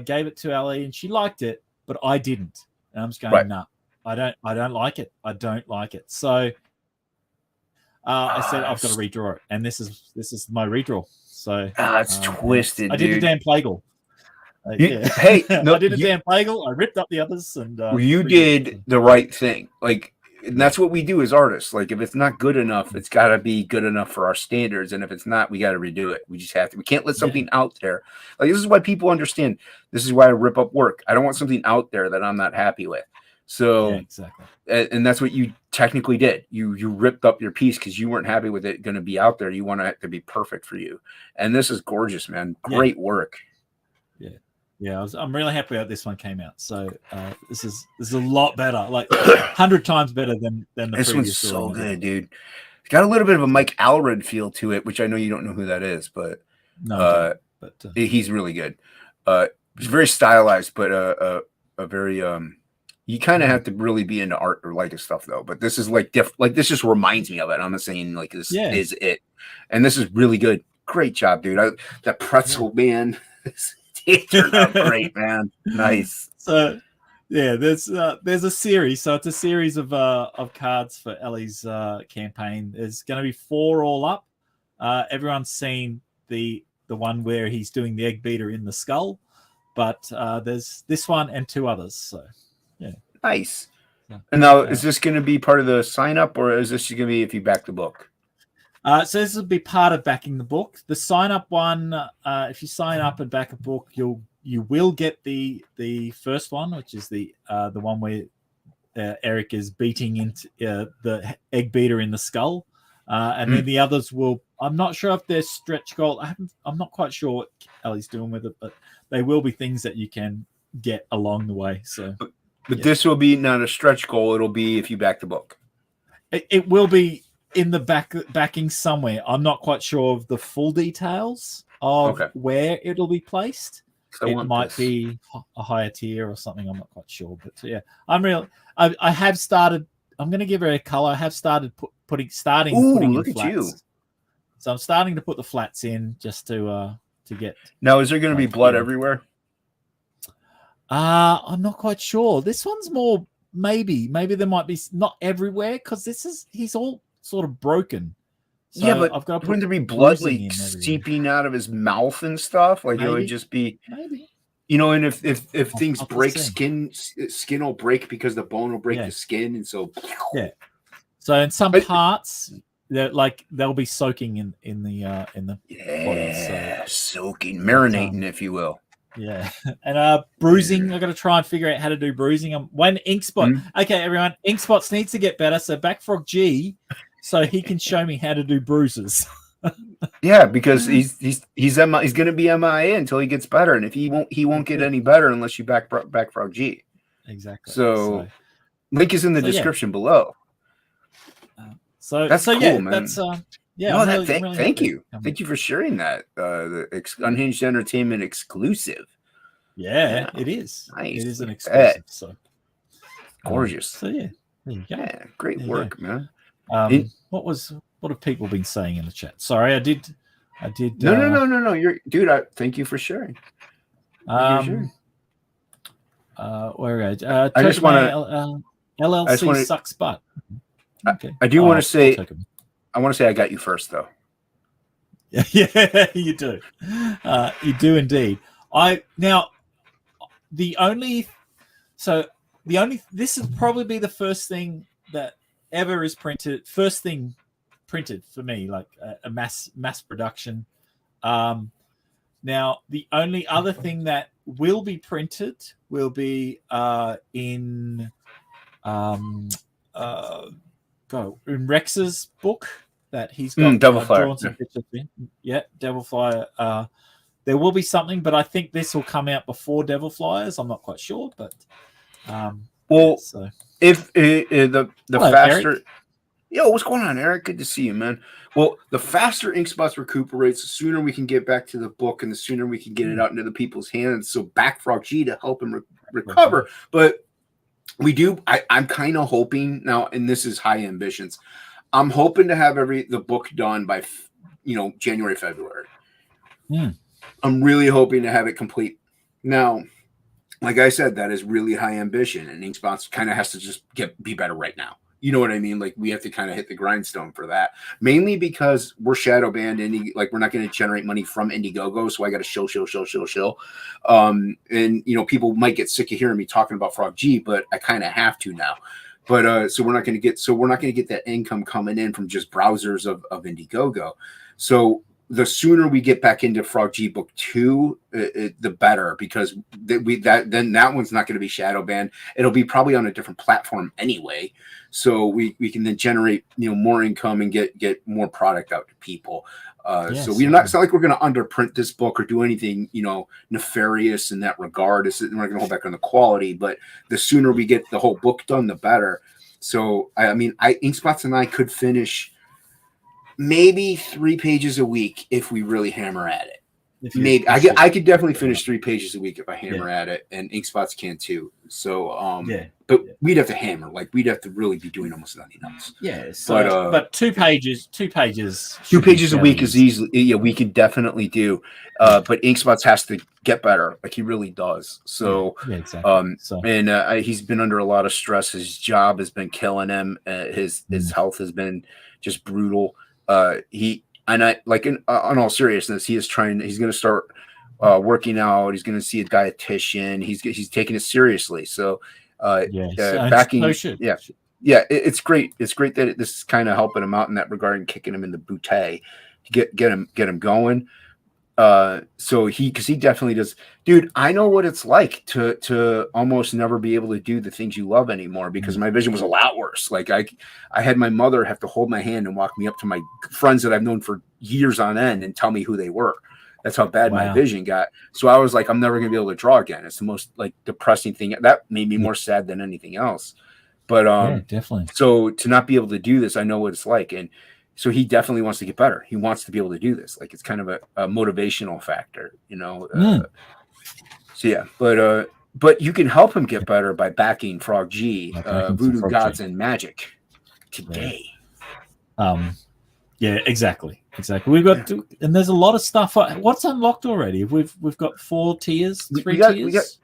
gave it to Ellie, and she liked it, but I didn't. And I'm just going, nah, I don't like it. I don't like it. So I said I've got to redraw it, and this is my redraw. So it's twisted. I did a damn Plagal. Hey, no, I did a damn Plagal. I ripped up the others, and you did the right thing. Like, and that's what we do as artists. Like, if it's not good enough, it's got to be good enough for our standards. And if it's not, we got to redo it. We just have to. We can't let something out there. Like, this is why people understand. This is why I rip up work. I don't want something out there that I'm not happy with. So exactly. And that's what you technically did. You ripped up your piece because you weren't happy with it going to be out there. You want it to be perfect for you. And this is gorgeous, man. Great work. Yeah, I'm really happy that this one came out. So this is a lot better, like 100 times better than the this previous. One's so good, dude. It's got a little bit of a Mike Allred feel to it, which I know you don't know who that is, but he's really good. It's very stylized, but a very you kind of have to really be into art or like his stuff though. But this is like this just reminds me of it. I'm not saying like this is it, and this is really good. Great job, dude. That pretzel man. It turned out great, man. Nice. So, yeah, there's a series. So it's a series of cards for Ellie's campaign. There's going to be 4 all up. Everyone's seen the one where he's doing the egg beater in the skull, but there's this one and 2 others. So, yeah, nice. And now, is this going to be part of the sign up, or is this going to be if you back the book? So this will be part of backing the book. The sign up one, if you sign up and back a book, you will get the first one, which is the one where Eric is beating into the egg beater in the skull, and then the others will. I'm not sure if they're stretch goal. I'm not quite sure what Ellie's doing with it, but they will be things that you can get along the way. So, but this will be not a stretch goal. It'll be if you back the book. It will be in the backing somewhere. I'm not quite sure of the full details of where it'll be placed. It might be a higher tier or something. I'm not quite sure, but yeah, I have started. I'm going to give her a color. I have started putting look in flats. at you. So I'm starting to put the flats in just to get. Now, is there going to be blood everywhere? I'm not quite sure. This one's more maybe there might be not everywhere because he's all sort of broken. So yeah, but I've got to wouldn't there be blood like seeping out of his mouth and stuff? Like it would just be maybe. You know, and if things break, skin will break because the bone will break the skin, and so So in some parts, they'll be soaking in the body. So. Soaking, marinating, if you will. Yeah, and bruising. I've got to try and figure out how to do bruising. When Inkspot, okay, everyone, Inkspots needs to get better. So Backfrog G, so he can show me how to do bruises. Yeah, because he's going to be MIA until he gets better, and if he won't get any better unless you Backfrog G. Exactly. So link is in the description below. That's cool, man. That's thank you. Thank you for sharing that. The Unhinged Entertainment exclusive. Yeah, it is. Nice. It is an exclusive. So gorgeous. So yeah, there you go. Yeah, great work, man. What have people been saying in the chat? Sorry, I did. No. Thank you for sharing. Where I just want to. LLC sucks butt. Okay. I do want to say. I want to say I got you first, though. Yeah, you do. You do indeed. This would probably be the first thing that ever is printed. First thing printed for me, like a mass production. Now, the only other thing that will be printed will be in Rex's book that he's got drawn some pictures in. Yeah, Devil Flyer. There will be something, but I think this will come out before Devil Flyers. I'm not quite sure, but if the hello, faster. Eric. Yo, what's going on, Eric? Good to see you, man. Well, the faster Inkspots recuperates, the sooner we can get back to the book, and the sooner we can get it out into the people's hands. So Backfrog G to help him recover. But we do. I'm kind of hoping now, and this is high ambitions. I'm hoping to have the book done by January, February. I'm really hoping to have it complete. Now, like I said, that is really high ambition, and Inkspots kind of has to just be better right now. You know what I mean? Like we have to kind of hit the grindstone for that. Mainly because we're shadow banned, we're not going to generate money from Indiegogo, so I got to shill. And people might get sick of hearing me talking about Frog G, but I kind of have to now. But so we're not going to get that income coming in from just browsers of Indiegogo. So the sooner we get back into Frog G Book 2, the better, because then that one's not going to be shadow banned. It'll be probably on a different platform anyway, so we can then generate more income and get more product out to people. So it's not like we're going to underprint this book or do anything nefarious in that regard. We're not going to hold back on the quality, but the sooner we get the whole book done, the better. So Inkspots and I could finish maybe 3 pages a week if we really hammer at it. Maybe I could definitely finish 3 pages a week if I hammer at it, and Inkspots can too. So but we'd have to hammer, we'd have to really be doing almost nothing else. Yeah, so, but 2 pages a week is easily we can definitely do. But Inkspots has to get better, like he really does. So exactly. He's been under a lot of stress. His job has been killing him. His health has been just brutal. In all seriousness, he's going to start working out. He's going to see a dietitian. He's taking it seriously. So backing, yeah, it's great. It's great that this is kind of helping him out in that regard and kicking him in the bootay to get him going. So because he definitely does, dude. I know what it's like to almost never be able to do the things you love anymore because my vision was a lot worse. Like I had my mother have to hold my hand and walk me up to my friends that I've known for years on end and tell me who they were. That's how bad my vision got. So I was like, I'm never gonna be able to draw again. It's the most like depressing thing. That made me more sad than anything else. But definitely. So to not be able to do this, I know what it's like, and so he definitely wants to get better. He wants to be able to do this. Like it's kind of a motivational factor, you know. So yeah, but you can help him get better by backing Frog G, Voodoo Gods and Magic today. Yeah, exactly. We've got and there's a lot of stuff. What's unlocked already? We've got 4 tiers, 3 tiers.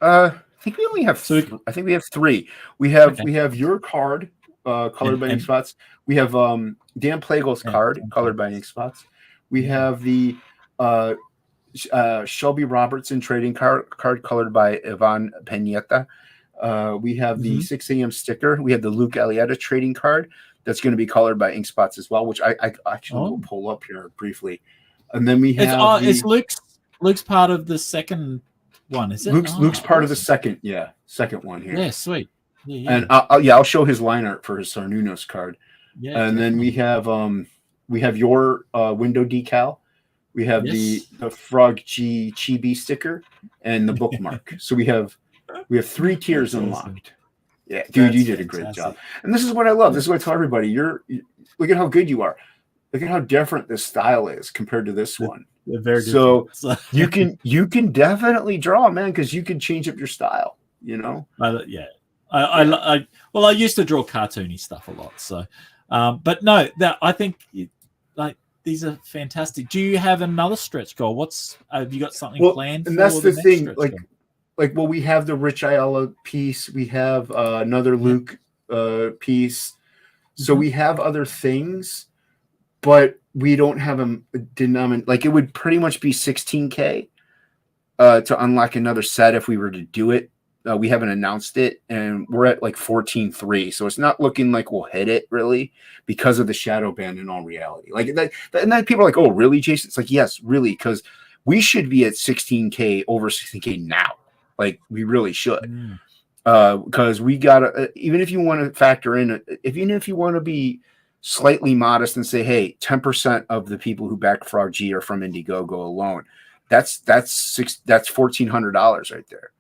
I think we only have. I think we have 3. We have your card, colored by ink spots. We have Dan Plagle's card, colored by ink spots. We have the Shelby Robertson trading card colored by Ivan Peneta. We have the 6 a.m. sticker. We have the Luke Alietta trading card that's going to be colored by ink spots as well, which I actually will pull up here briefly. And then we have it's Luke's part of the second one, is it? Luke's part of the second one here. Yeah, sweet. Yeah. And I'll show his line art for his Sarnunos card. Yeah, and then we have your window decal. We have the Frog G Chibi sticker and the bookmark. So we have 3 tiers unlocked. Awesome. Yeah, dude, you did a great job. And this is what I love. This is what I tell everybody. Look at how good you are. Look at how different this style is compared to this one. Very so you can definitely draw, man, because you can change up your style. You know. I used to draw cartoony stuff a lot. So, but no, that I think like these are fantastic. Do you have another stretch goal? Have you got something planned? And that's the thing. Well, we have the Rich Ayala piece. We have another Luke piece. So we have other things, but we don't have a denominator. Like it would pretty much be 16K to unlock another set if we were to do it. We haven't announced it, and we're at like 14.3. So it's not looking like we'll hit it really because of the shadow ban in all reality. Like that, and then people are like, "Oh, really, Jason?" It's like, yes, really, because we should be at 16K, over 16K now. Like we really should, because we gotta. Even if you want to factor in, even if you want to be slightly modest and say, "Hey, 10% of the people who back Frog G are from Indiegogo alone," that's $1,400 right there.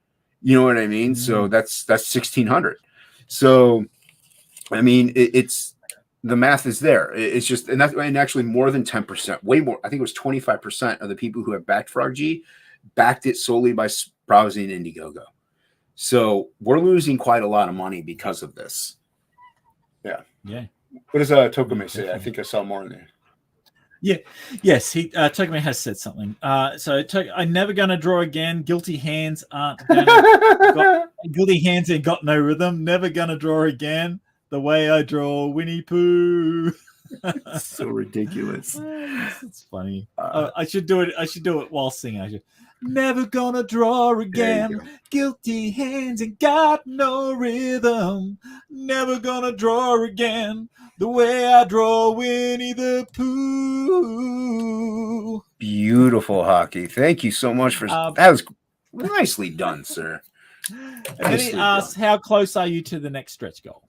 You know what I mean? So that's 1,600. So, I mean, it's the math is there. It's just, and actually more than 10%, way more. I think it was 25% of the people who have backed Frog G backed it solely by browsing Indiegogo. So we're losing quite a lot of money because of this. Yeah. Yeah. What does Tokame say? I think I saw more in there. Yeah. Yes. Tokame has said something. I'm never going to draw again. Guilty hands guilty hands ain't got no rhythm. Never going to draw again. The way I draw Winnie Pooh. So ridiculous. It's funny. I should do it. I should do it while singing. Never gonna draw again. Guilty hands ain't got no rhythm. Never gonna draw again. The way I draw Winnie the Pooh. Beautiful hockey. Thank you so much for that. Was nicely done, sir. And then he asks, "How close are you to the next stretch goal?"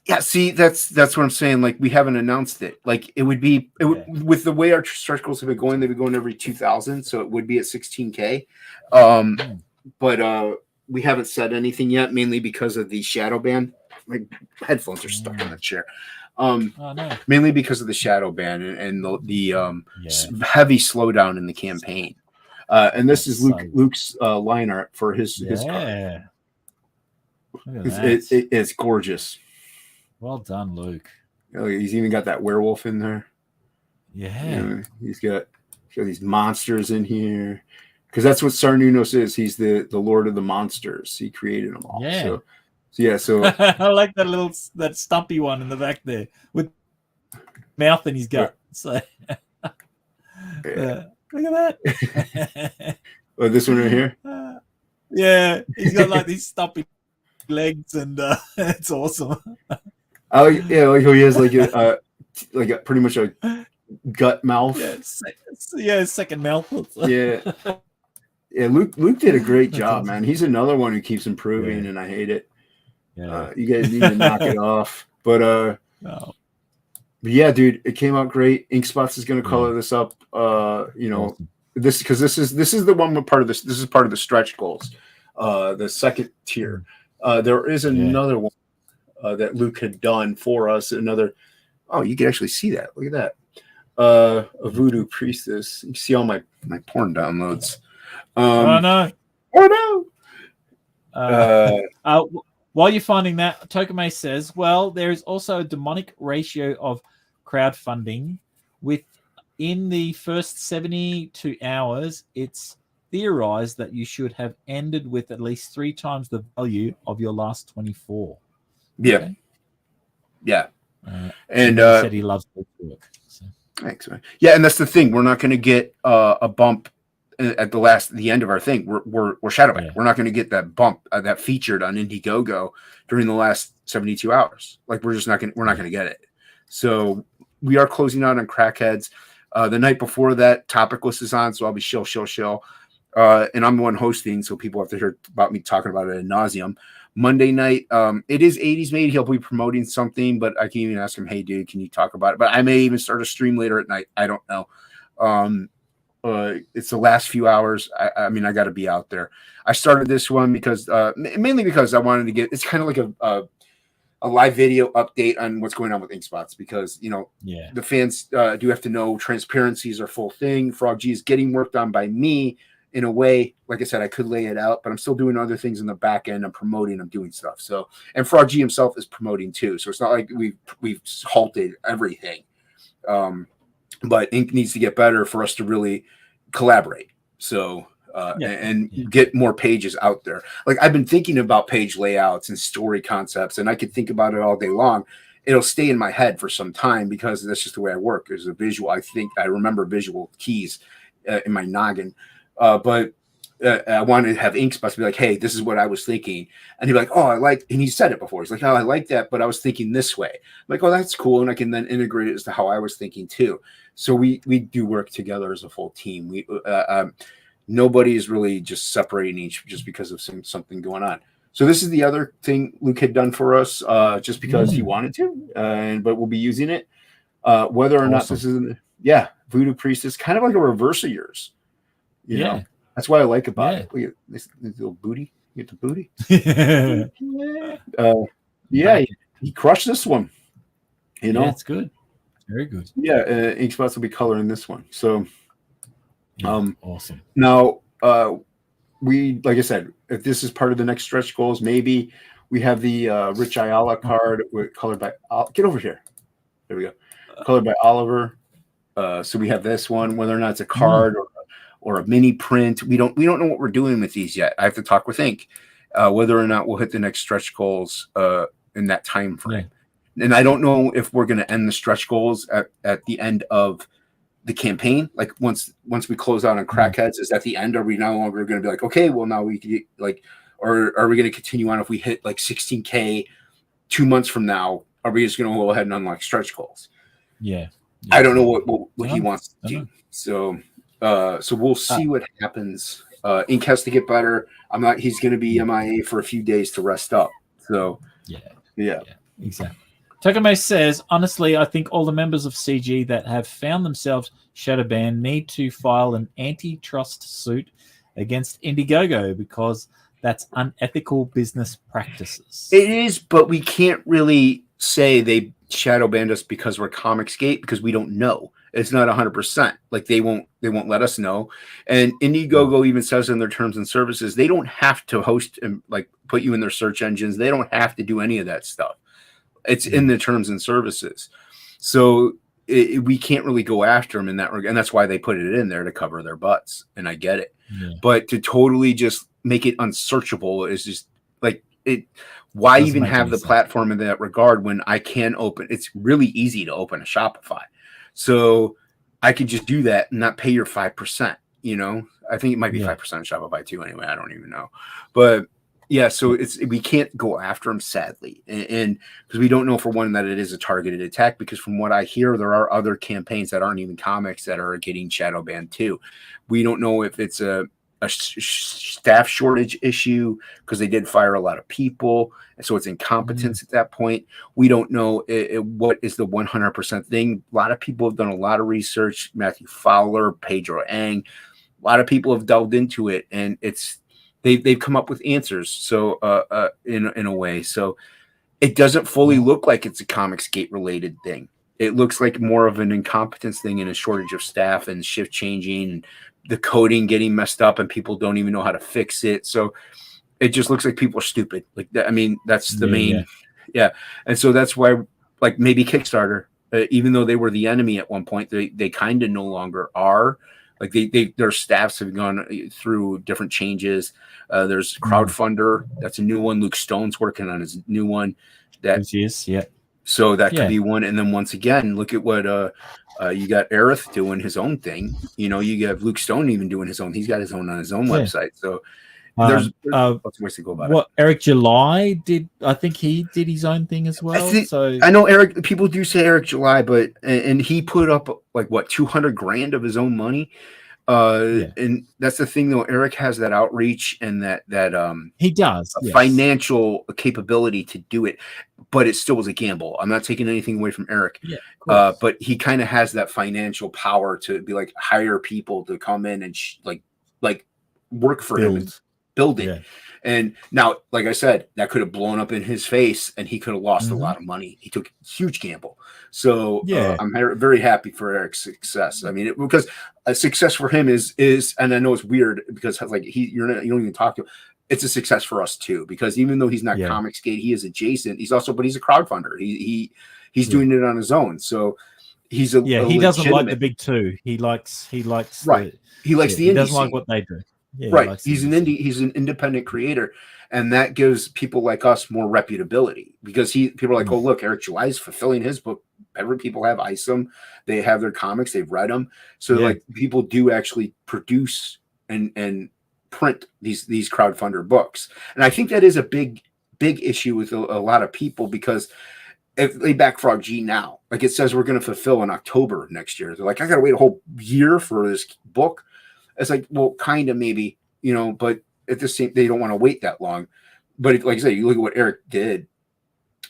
Yeah, see, that's what I'm saying. Like, we haven't announced it. Like, with the way our stretch goals have been going, they've been going every 2,000, so it would be at 16K. But we haven't said anything yet, mainly because of the shadow ban. My headphones are stuck in the chair. Mainly because of the shadow ban and the heavy slowdown in the campaign. And this is Luke's line art for his card. It's gorgeous. Well done, Luke. Oh, he's even got that werewolf in there. Yeah. He's got these monsters in here. Because that's what Sarnunos is. He's the Lord of the Monsters. He created them all. Yeah. So I like that stumpy one in the back there with mouth in his gut. So look at that. Oh, this one right here? Yeah. He's got like these stumpy legs, and it's awesome. Oh yeah, like how he has like a pretty much a gut mouth. Second mouth. Yeah. Yeah, Luke did a great That's job, awesome. man. He's another one who keeps improving, Yeah. and I hate it. Yeah. You guys need to knock it off. But Oh, but yeah, dude, it came out great. Ink Spots is going to color Yeah. this up. You know, awesome. this because this is the one with part of this. This is part of the stretch goals. The second tier. There is another one that Luke had done for us. Another. Oh, you can actually see that. Look at that. A voodoo priestess. You can see all my porn downloads. Oh no! Oh no! While you're finding that, Tokame says, well, there is also a demonic ratio of crowdfunding. Within the first 72 hours, it's theorized that you should have ended with at least 3 times the value of your last 24. Yeah. Okay? Yeah. And he said he loves the work. So. Thanks, man. Yeah, and that's the thing. We're not going to get a bump at the end of our thing. We're Shadowban. Yeah. We're not going to get that bump that featured on Indiegogo during the last 72 hours. Like we're not going to get it. So we are closing out on Crackheads. The night before that, Topicless is on, so I'll be shill. And I'm the one hosting, so people have to hear about me talking about it ad nauseum. Monday night, it is 80s made. He'll be promoting something, but I can even ask him, hey, dude, can you talk about it? But I may even start a stream later at night. I don't know. It's the last few hours. I mean, I got to be out there. I started this one because mainly because I wanted to get. It's kind of like a live video update on what's going on with Ink Spots because the fans do have to know transparency is our full thing. Frog G is getting worked on by me in a way. Like I said, I could lay it out, but I'm still doing other things in the back end. I'm promoting. I'm doing stuff. So and Frog G himself is promoting too. So it's not like we've halted everything. But Ink needs to get better for us to really collaborate. So get more pages out there. Like I've been thinking about page layouts and story concepts, and I could think about it all day long. It'll stay in my head for some time because that's just the way I work. There's a visual. I remember visual keys in my noggin. But I wanted to have Ink Spots be like, hey, this is what I was thinking. And he'd be like, oh, and he said it before. He's like, oh, I like that, but I was thinking this way. I'm like, oh, that's cool. And I can then integrate it as to how I was thinking too. So we do work together as a full team. Nobody is really just separating each just because of something going on. So this is the other thing Luke had done for us just because he wanted to, but we'll be using it. Whether or not this is, Voodoo Priestess, kind of like a reverse of yours. You know? That's what I like about it. Look at this little booty. You get the booty. He crushed this one. You know, it's good. Very good. Yeah, Ink Spots will be coloring this one. So, awesome. Now, like I said, if this is part of the next stretch goals, maybe we have the Rich Ayala card colored by. Get over here. There we go. Colored by Oliver. So we have this one. Whether or not it's a card or a mini print, we don't know what we're doing with these yet. I have to talk with Ink whether or not we'll hit the next stretch goals in that time frame. And I don't know if we're going to end the stretch goals at the end of the campaign. Like once we close out on Crackheads, is that the end? Are we no longer going to be like, okay, well now we can or are we going to continue on if we hit like 16K 2 months from now? Are we just going to go ahead and unlock stretch goals? I don't know what he wants to do. So we'll see what happens. Ink has to get better. He's going to be MIA for a few days to rest up. So yeah, exactly. Tokame says, honestly, I think all the members of CG that have found themselves shadow banned need to file an antitrust suit against Indiegogo because that's unethical business practices. It is, but we can't really say they shadow banned us because we're Comicsgate because we don't know. It's not 100%. Like they won't let us know. And Indiegogo even says in their terms and services, they don't have to host and like put you in their search engines. They don't have to do any of that stuff. It's in the terms and services. So we can't really go after them in that regard. And that's why they put it in there to cover their butts. And I get it. But to totally just make it unsearchable is just like it. Why even have the platform in that regard when I can open? It's really easy to open a Shopify. So I could just do that and not pay your 5%. You know, I think it might be 5% Shopify too. Anyway, I don't even know. But Yeah, so we can't go after him, sadly, and because we don't know, for one, that it is a targeted attack. Because from what I hear, there are other campaigns that aren't even comics that are getting shadow banned too. We don't know if it's a staff shortage issue because they did fire a lot of people, and so it's incompetence at that point. We don't know what is the 100% thing. A lot of people have done a lot of research. Matthew Fowler, Pedro Ang, a lot of people have delved into it, and they've come up with answers. So in a way, so it doesn't fully look like it's a Comicsgate related thing. It looks like more of an incompetence thing and a shortage of staff and shift changing and the coding getting messed up and people don't even know how to fix it. So it just looks like people are stupid. Like that. I mean, that's the main. Yeah. And so that's why, like, maybe Kickstarter, even though they were the enemy at one point, they kind of no longer are. Like their staffs have gone through different changes. There's Crowdfunder. That's a new one. Luke Stone's working on his new one. So that could be one. And then once again, look at what you got Aerith doing his own thing. You know, you have Luke Stone even doing his own. He's got his own on his own website. So there's lots of ways to go about it. Eric July did. I think he did his own thing as well. I know Eric. People do say Eric July, but and he put up like what $200,000 of his own money. And that's the thing, though. Eric has that outreach and that he does financial capability to do it, but it still was a gamble. I'm not taking anything away from Eric, but he kind of has that financial power to be like hire people to come in and like work for him and build it. Yeah. And now, like I said, that could have blown up in his face and he could have lost a lot of money. He took a huge gamble. So I'm very happy for Eric's success. I mean, because a success for him is, and I know it's weird because like you don't even talk to him. It's a success for us too, because even though he's not Comicsgate, he is adjacent. He's a crowdfunder. He's doing it on his own. So he's he doesn't like the big two. He likes he likes the indie. He doesn't like what they do. Yeah, right. He's an independent creator, and that gives people like us more reputability because people are like, oh, look, Eric July is fulfilling his book. Every people have ISOM. They have their comics. They've read them. So like people do actually produce and print these crowdfunder books. And I think that is a big issue with a lot of people because if they back Frog G now, like it says we're going to fulfill in October next year. They're like, I got to wait a whole year for this book. It's like, well, kind of maybe, you know, but at the same, they don't want to wait that long. But like I said, you look at what Eric did,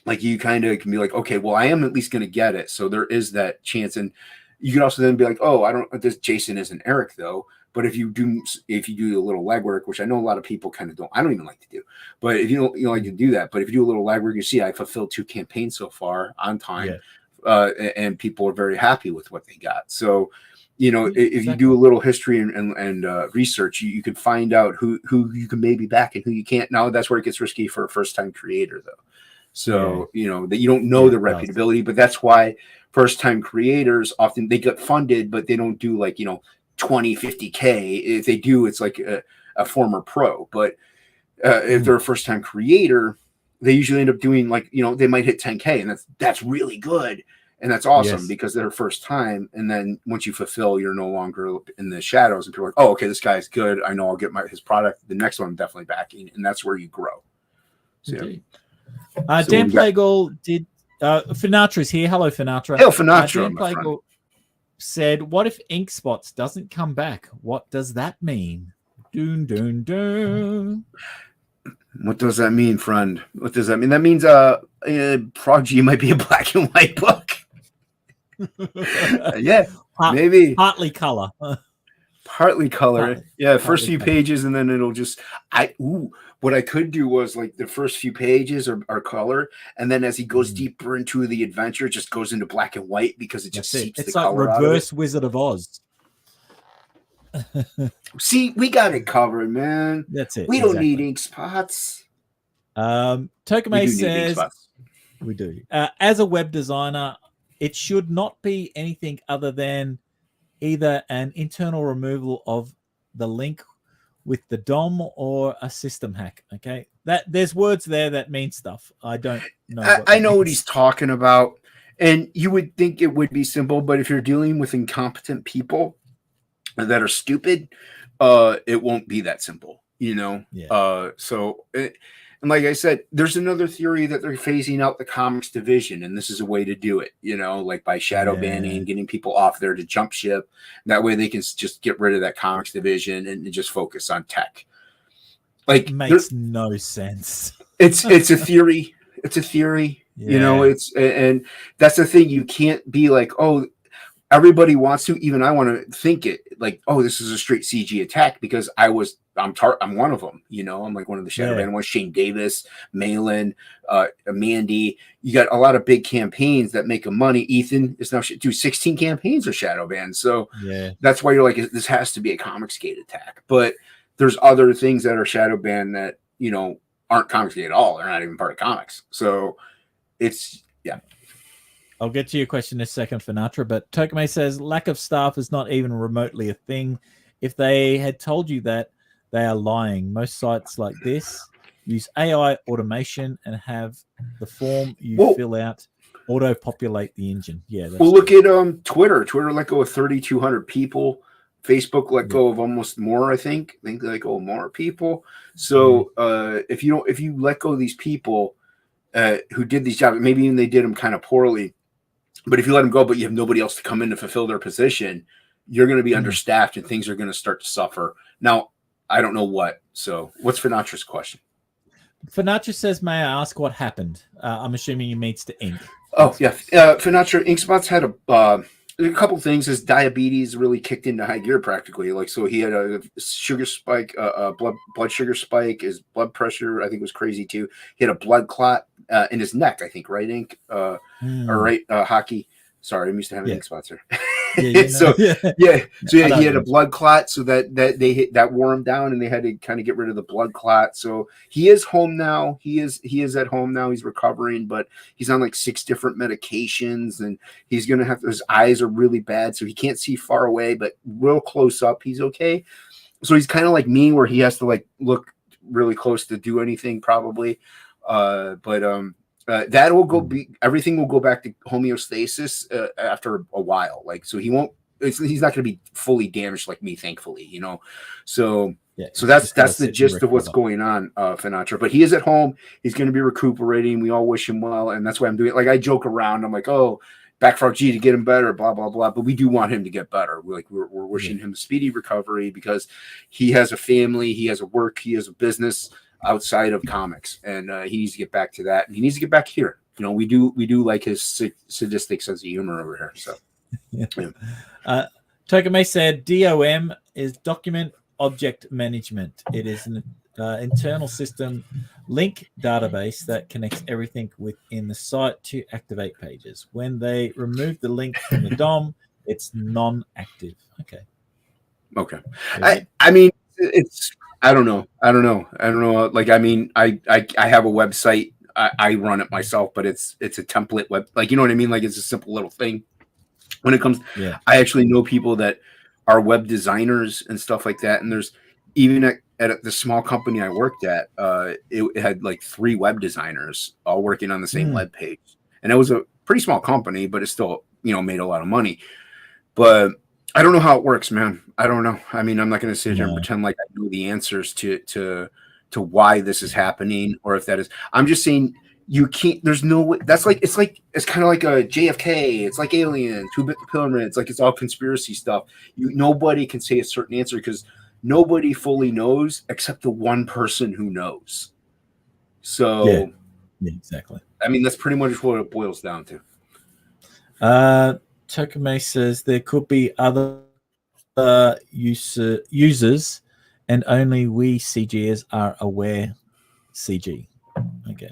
like you kind of can be like, okay, well, I am at least going to get it. So there is that chance. And you can also then be like, oh, this Jason isn't Eric though. But if you do a little legwork, which I know a lot of people kind of don't, I don't even like to do, but if you don't like to do that, but if you do a little legwork, you see I fulfilled 2 campaigns so far on time, and people are very happy with what they got. So, you know, if you do a little history and research, you can find out who you can maybe back and who you can't. Now that's where it gets risky for a first-time creator, though. So you know that you don't know the reputability, but that's why first-time creators often they get funded, but they don't do like 20, 50K. If they do, it's like a former pro. But if they're a first-time creator, they usually end up doing like they might hit 10K, and that's really good. And that's awesome because they're first time. And then once you fulfill, you're no longer in the shadows. And people are like, oh, okay, this guy's good. I know I'll get his product. The next one I'm definitely backing. And that's where you grow. So, Dan Plagle did. Finatra's here. Hello, Finatra. Hello, Finatra. Dan Plagle said, what if Ink Spots doesn't come back? What does that mean? Doon, doon, doon. What does that mean, friend? What does that mean? That means Frog G might be a black and white book. Maybe partly color. First few pages, and then it'll just what I could do was like the first few pages are color, and then as he goes deeper into the adventure, it just goes into black and white because it just seeps the color out. It's like reverse Wizard of Oz. See, we got it covered, man. That's it. We don't need ink spots. Tokame says we do. As a web designer, it should not be anything other than either an internal removal of the link with the DOM or a system hack. Okay, that there's words there that mean stuff. I don't know. I know what he's talking about, and you would think it would be simple, but if you're dealing with incompetent people that are stupid, it won't be that simple. you know. Yeah. And like I said, there's another theory that they're phasing out the comics division, and this is a way to do it, you know, like by shadow banning, getting people off there to jump ship. That way they can just get rid of that comics division and just focus on tech. Like, makes no sense. It's a theory. It's a theory. Yeah. You know, and that's the thing. You can't be like, oh, everybody wants to. Even I want to think it like, oh, this is a straight CG attack because I'm one of them. You know, I'm like one of the Shadow Band ones. Shane Davis, Malin, Mandy. You got a lot of big campaigns that make them money. Ethan is now do 16 campaigns of Shadow Band, so that's why you're like, this has to be a Comicsgate attack. But there's other things that are Shadow Band that, you know, aren't Comicsgate at all. They're not even part of comics. So it's I'll get to your question in a second, Finatra, but Tokame says lack of staff is not even remotely a thing. If they had told you that, they are lying. Most sites like this use AI automation and have the form you fill out auto-populate the engine. Yeah. Well, look at Twitter. Twitter let go of 3,200 people. Facebook let go of almost more, I think. I think they let go of more people. So if you let go of these people who did these jobs, maybe even they did them kind of poorly, but if you let them go, but you have nobody else to come in to fulfill their position, you're going to be understaffed and things are going to start to suffer. Now, I don't know what. So what's Finatra's question? Finatra says, may I ask what happened? I'm assuming he means to ink. Oh, yeah. Finatra, Inkspots had a couple things. His diabetes really kicked into high gear practically. Like, so he had a sugar spike, blood sugar spike. His blood pressure, I think, was crazy too. He had a blood clot in his neck, I think, right, Ink? Or right, Hockey. Sorry, I'm used to having ink spots here. So he had a blood clot, so that wore him down, and they had to kind of get rid of the blood clot. So he is home now. He is at home now. He's recovering, but he's on like 6 different medications, and he's gonna have his eyes are really bad, so he can't see far away, but real close up, he's okay. So he's kind of like me, where he has to like look really close to do anything, probably. That will go. Everything will go back to homeostasis after a while. Like, so he won't. He's not going to be fully damaged like me, thankfully. You know, so that's the gist of what's going on, Finatra. But he is at home. He's going to be recuperating. We all wish him well, and that's why I'm doing it. Like, I joke around. I'm like, oh, back for G to get him better, blah blah blah. But we do want him to get better. We're wishing him a speedy recovery because he has a family, he has a work, he has a business outside of comics, and he needs to get back to that, and he needs to get back here. You know, we do like his sadistic sense of humor over here. So Tokame said DOM is document object management. It is an internal system link database that connects everything within the site to activate pages. When they remove the link from the DOM, it's non-active. Okay. I mean, it's I don't know. Like, I mean, I have a website. I run it myself, but it's a template web. Like, you know what I mean? Like, it's a simple little thing. When it comes, I actually know people that are web designers and stuff like that. And there's even at the small company I worked at, it had like 3 web designers all working on the same web page. And it was a pretty small company, but it still, you know, made a lot of money. But I don't know how it works, man. I don't know. I mean, I'm not going to sit here and pretend like I know the answers to why this is happening, or if that is. I'm just saying you can't. There's no way. That's like it's kind of like a JFK. It's like aliens, who bit the pyramids. Like, it's all conspiracy stuff. Nobody can say a certain answer because nobody fully knows except the one person who knows. So exactly. I mean, that's pretty much what it boils down to. Tokame says there could be other users, and only we CGers are aware. CG. Okay,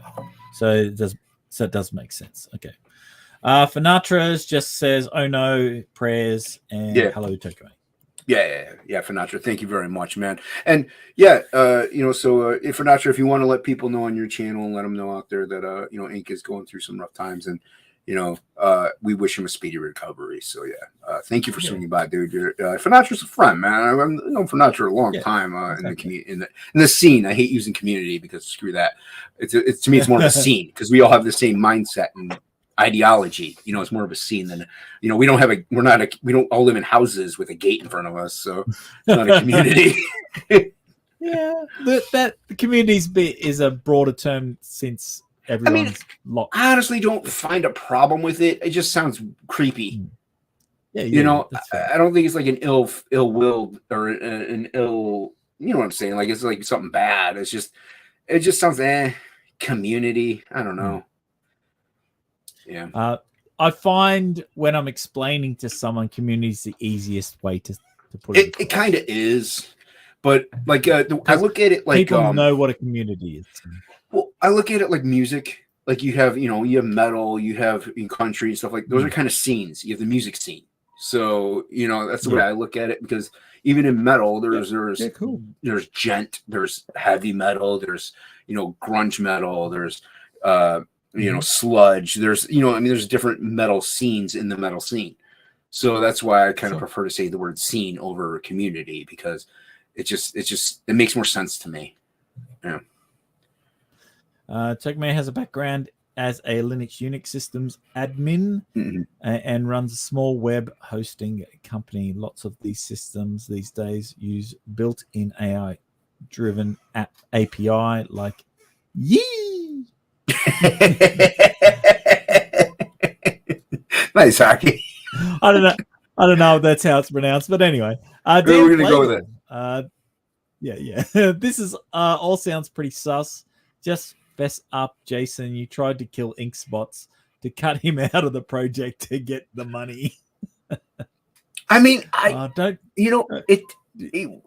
so it does make sense. Okay. Finatra's just says, "Oh no, prayers and hello, Tokame." Yeah, Finatra. Thank you very much, man. And if Finatra, if you want to let people know on your channel and let them know out there that Ink is going through some rough times, and we wish him a speedy recovery. So thank you for swinging by, dude. Finatra's a friend, man. I've known Finatra a long time in the community, in the scene. I hate using community because screw that. It's to me, it's more of a scene because we all have the same mindset and ideology. It's more of a scene than we don't all live in houses with a gate in front of us, so it's not a community. Yeah, that the community's bit is a broader term since I mean, everyone's locked. I honestly don't find a problem with it. It just sounds creepy. Yeah, You know, that's fair. I don't think it's like an ill-willed or an ill. You know what I'm saying? Like it's like something bad. It just sounds community. I don't know. Yeah. I find when I'm explaining to someone, community is the easiest way to put it. It kind of is, but like I look at it like people know what a community is. Well, I look at it like music. Like you have metal, you have country and stuff like those are kind of scenes. You have the music scene. So that's the way I look at it, because even in metal, there's cool. There's gent, there's heavy metal, there's grunge metal, there's sludge, there's there's different metal scenes in the metal scene. So that's why I kind of prefer to say the word scene over community, because it makes more sense to me. Yeah. Techman has a background as a Linux Unix systems admin and runs a small web hosting company. Lots of these systems these days use built-in AI-driven app API like Yee. Nice, Hockey. I don't know if that's how it's pronounced, but anyway. We're gonna go with it. Yeah. This is all sounds pretty sus. Just fess up, Jason. You tried to kill Inkspots to cut him out of the project to get the money. I mean,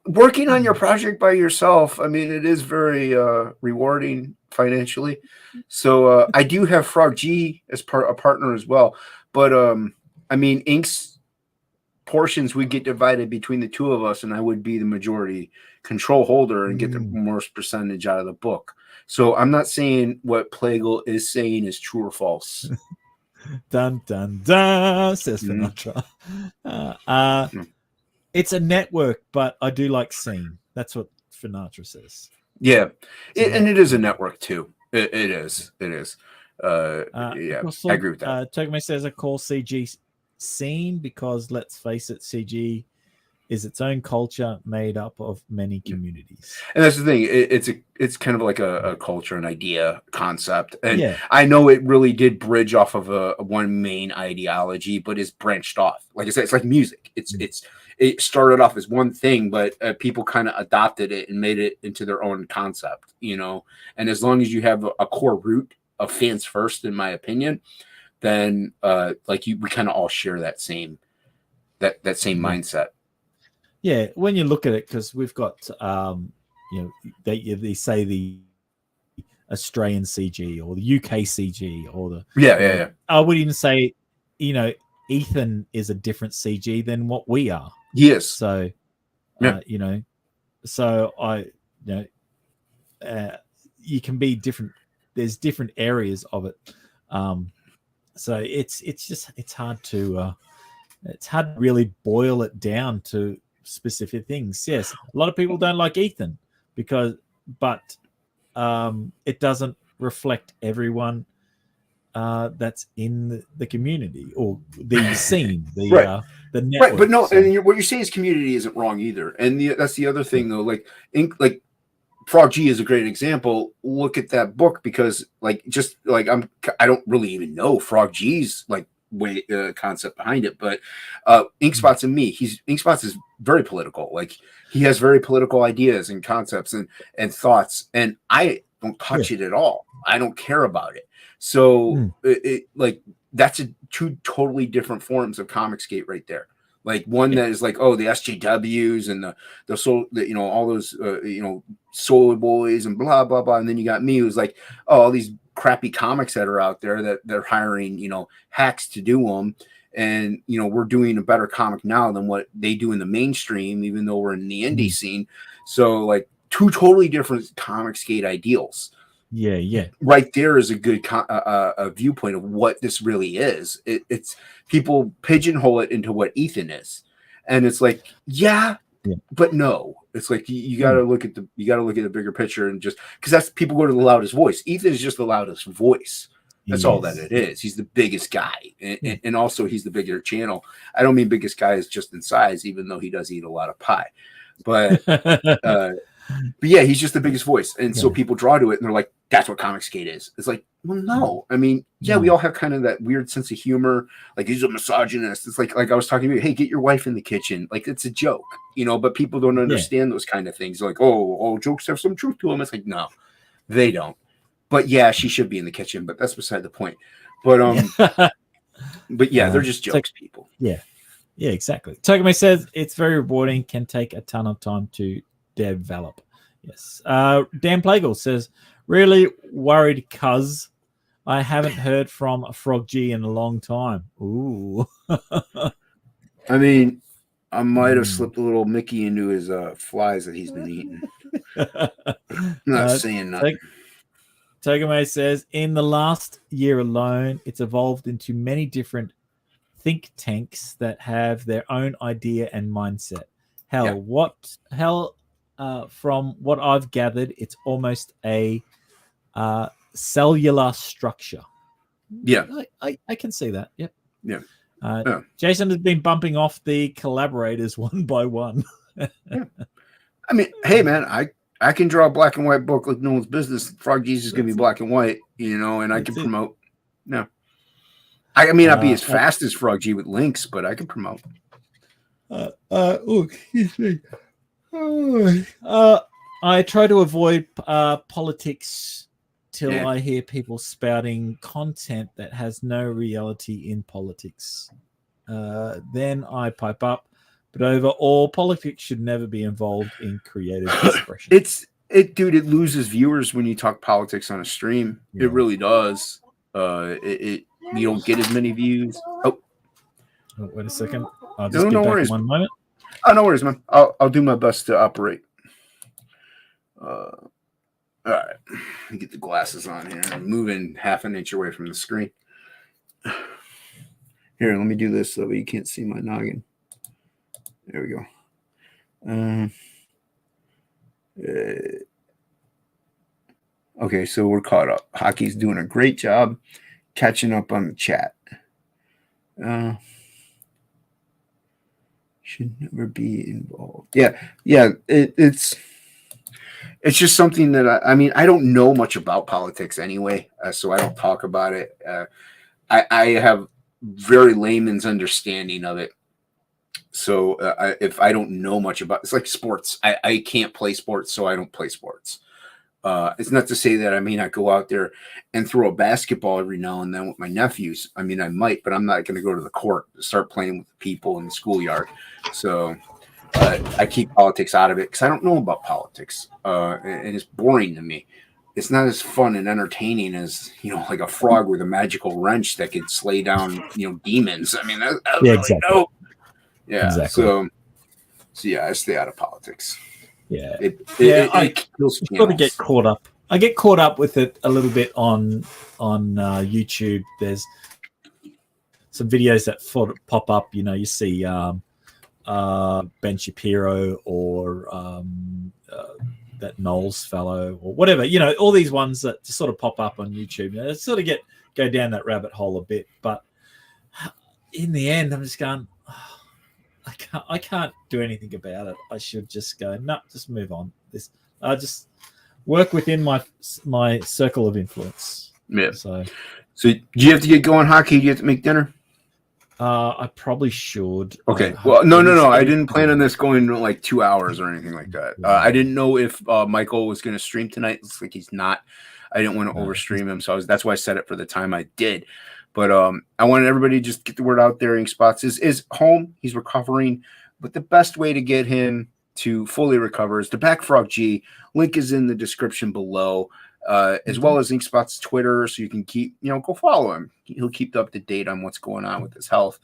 working on your project by yourself, I mean, it is very rewarding financially. So I do have Frog G as a partner as well. But I mean, Ink's portions would get divided between the two of us, and I would be the majority control holder and get the most percentage out of the book. So I'm not saying what Plagal is saying is true or false. Dun dun dun, says Finatra. It's a network, but I do like scene. That's what Finatra says. Yeah, and it is a network too. It is. Yeah, I agree with that. Togme says I call CG scene because, let's face it, CG is its own culture made up of many communities. And that's the thing. It's kind of like a culture, an idea, concept. And I know it really did bridge off of a one main ideology, but it's branched off. Like I said, it's like music. It started off as one thing, but people kind of adopted it and made it into their own concept, And as long as you have a core root of fans first, in my opinion, then we kind of all share that same mindset. Yeah, when you look at it, because we've got, they say the Australian CG or the UK CG or the yeah. I would even say, Ethan is a different CG than what we are. Yes. So, you can be different. There's different areas of it. So it's hard to really boil it down to specific things. Yes, a lot of people don't like Ethan but it doesn't reflect everyone that's in the community or the scene, the network. Right, but no, and what you're saying is community isn't wrong either. And that's the other thing though. Like Frog G is a great example. Look at that book, because I don't really even know Frog G's way concept behind it, but Inkspots and me, Inkspots is very political. Like he has very political ideas and concepts and thoughts, and I don't touch it at all. I don't care about it. So that's two totally different forms of Comicsgate right there. Like one that is like, oh, the SJWs and all those Soul Boys and blah blah blah, and then you got me who's like, oh, all these crappy comics that are out there that they're hiring hacks to do them, and we're doing a better comic now than what they do in the mainstream, even though we're in the indie scene. So like two totally different Comicsgate ideals. Yeah. Right there is a good a viewpoint of what this really is. It's people pigeonhole it into what Ethan is, and it's like, but no. It's like you got to look at the bigger picture, and just because that's people go to the loudest voice. Ethan is just the loudest voice. That's all that it is. He's the biggest guy, and also he's the bigger channel. I don't mean biggest guy is just in size, even though he does eat a lot of pie, but. But yeah, he's just the biggest voice, and so Yeah. people draw to it, and they're like, "That's what Comicsgate is." It's like, well, no. I mean, yeah, we all have kind of that weird sense of humor. Like he's a misogynist. It's like I was talking to you. Hey, get your wife in the kitchen. Like it's a joke, but people don't understand those kind of things. Like, oh, jokes have some truth to them. It's like, no, they don't. But yeah, she should be in the kitchen. But that's beside the point. But but yeah, they're just jokes, people. Yeah, exactly. Togame says it's very rewarding. Can take a ton of time to develop. Yes. Dan Plagle says, really worried cuz I haven't heard from Frog G in a long time. Ooh. I mean, I might have slipped a little Mickey into his flies that he's been eating. I'm not saying nothing. Togame says, in the last year alone, it's evolved into many different think tanks that have their own idea and mindset. From what I've gathered, it's almost a cellular structure. Yeah. I can see that. Yep. Yeah. Jason has been bumping off the collaborators one by one. Yeah. I mean, hey, man, I can draw a black and white book like no one's business. Frog Jesus is going to be black and white, and I can promote. No. I mean, I'd be as fast as Frog G with links, but I can promote. Excuse me. I try to avoid politics till I hear people spouting content that has no reality in politics. Then I pipe up. But overall, politics should never be involved in creative expression. It loses viewers when you talk politics on a stream. Yeah. It really does. You don't get as many views. Oh, wait a second. I'll just no worries. 1 moment. Oh, no worries, man. I'll do my best to operate. All right. Let me get the glasses on here. I'm moving half an inch away from the screen. Here, let me do this so you can't see my noggin. There we go. Okay, so we're caught up. Hockey's doing a great job catching up on the chat. Should never be involved. Yeah. It's just something that I don't know much about politics anyway, so I don't talk about it. I have very layman's understanding of it. So if I don't know much about, it's like sports. I can't play sports, so I don't play sports. It's not to say that I may not go out there and throw a basketball every now and then with my nephews. I mean, I might, but I'm not going to go to the court to start playing with the people in the schoolyard. So I keep politics out of it because I don't know about politics, and it's boring to me. It's not as fun and entertaining as like a frog with a magical wrench that could slay down demons. I mean, I really exactly. know. Yeah, exactly. So yeah, I stay out of politics. Yeah, I sort of get caught up. I get caught up with it a little bit on YouTube. There's some videos that pop up. You see Ben Shapiro or that Knowles fellow or whatever. All these ones that just sort of pop up on YouTube. I sort of go down that rabbit hole a bit, but in the end, I'm just going. I can't do anything about it. I should just go, no, just move on. I just work within my circle of influence. Yeah. So do you have to get going, Hockey? Do you have to make dinner? I probably should. Okay. Well, no. I didn't plan on this going like 2 hours or anything like that. I didn't know if Michael was going to stream tonight. It's like he's not. I didn't want to overstream him, so that's why I set it for the time I did. But I wanted everybody to just get the word out there. Ink Spots is home. He's recovering. But the best way to get him to fully recover is to back Frog G. Link is in the description below, as well as Ink Spots Twitter, so you can go follow him. He'll keep up to date on what's going on with his health.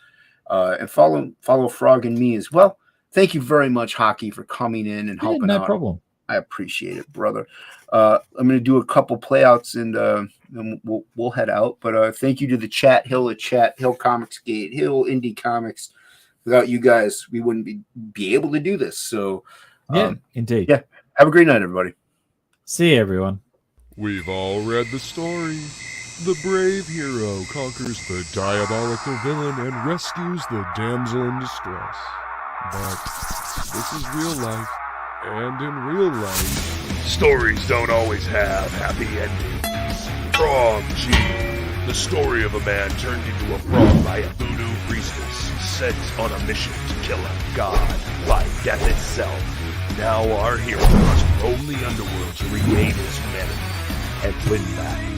And follow Frog and me as well. Thank you very much, Hockey, for coming in and helping out. No problem. I appreciate it, brother. I'm going to do a couple playouts and then we'll head out. But thank you to the chat, Hill Comicsgate, Hill Indie Comics. Without you guys, we wouldn't be able to do this. So, indeed. Yeah. Have a great night, everybody. See you, everyone. We've all read the story. The brave hero conquers the diabolical villain and rescues the damsel in distress. But this is real life. And in real life, Stories don't always have happy endings. Frog G, the story of a man turned into a frog by a voodoo priestess sent on a mission to kill a god by death itself. Now our hero must roam the underworld to regain his humanity and win back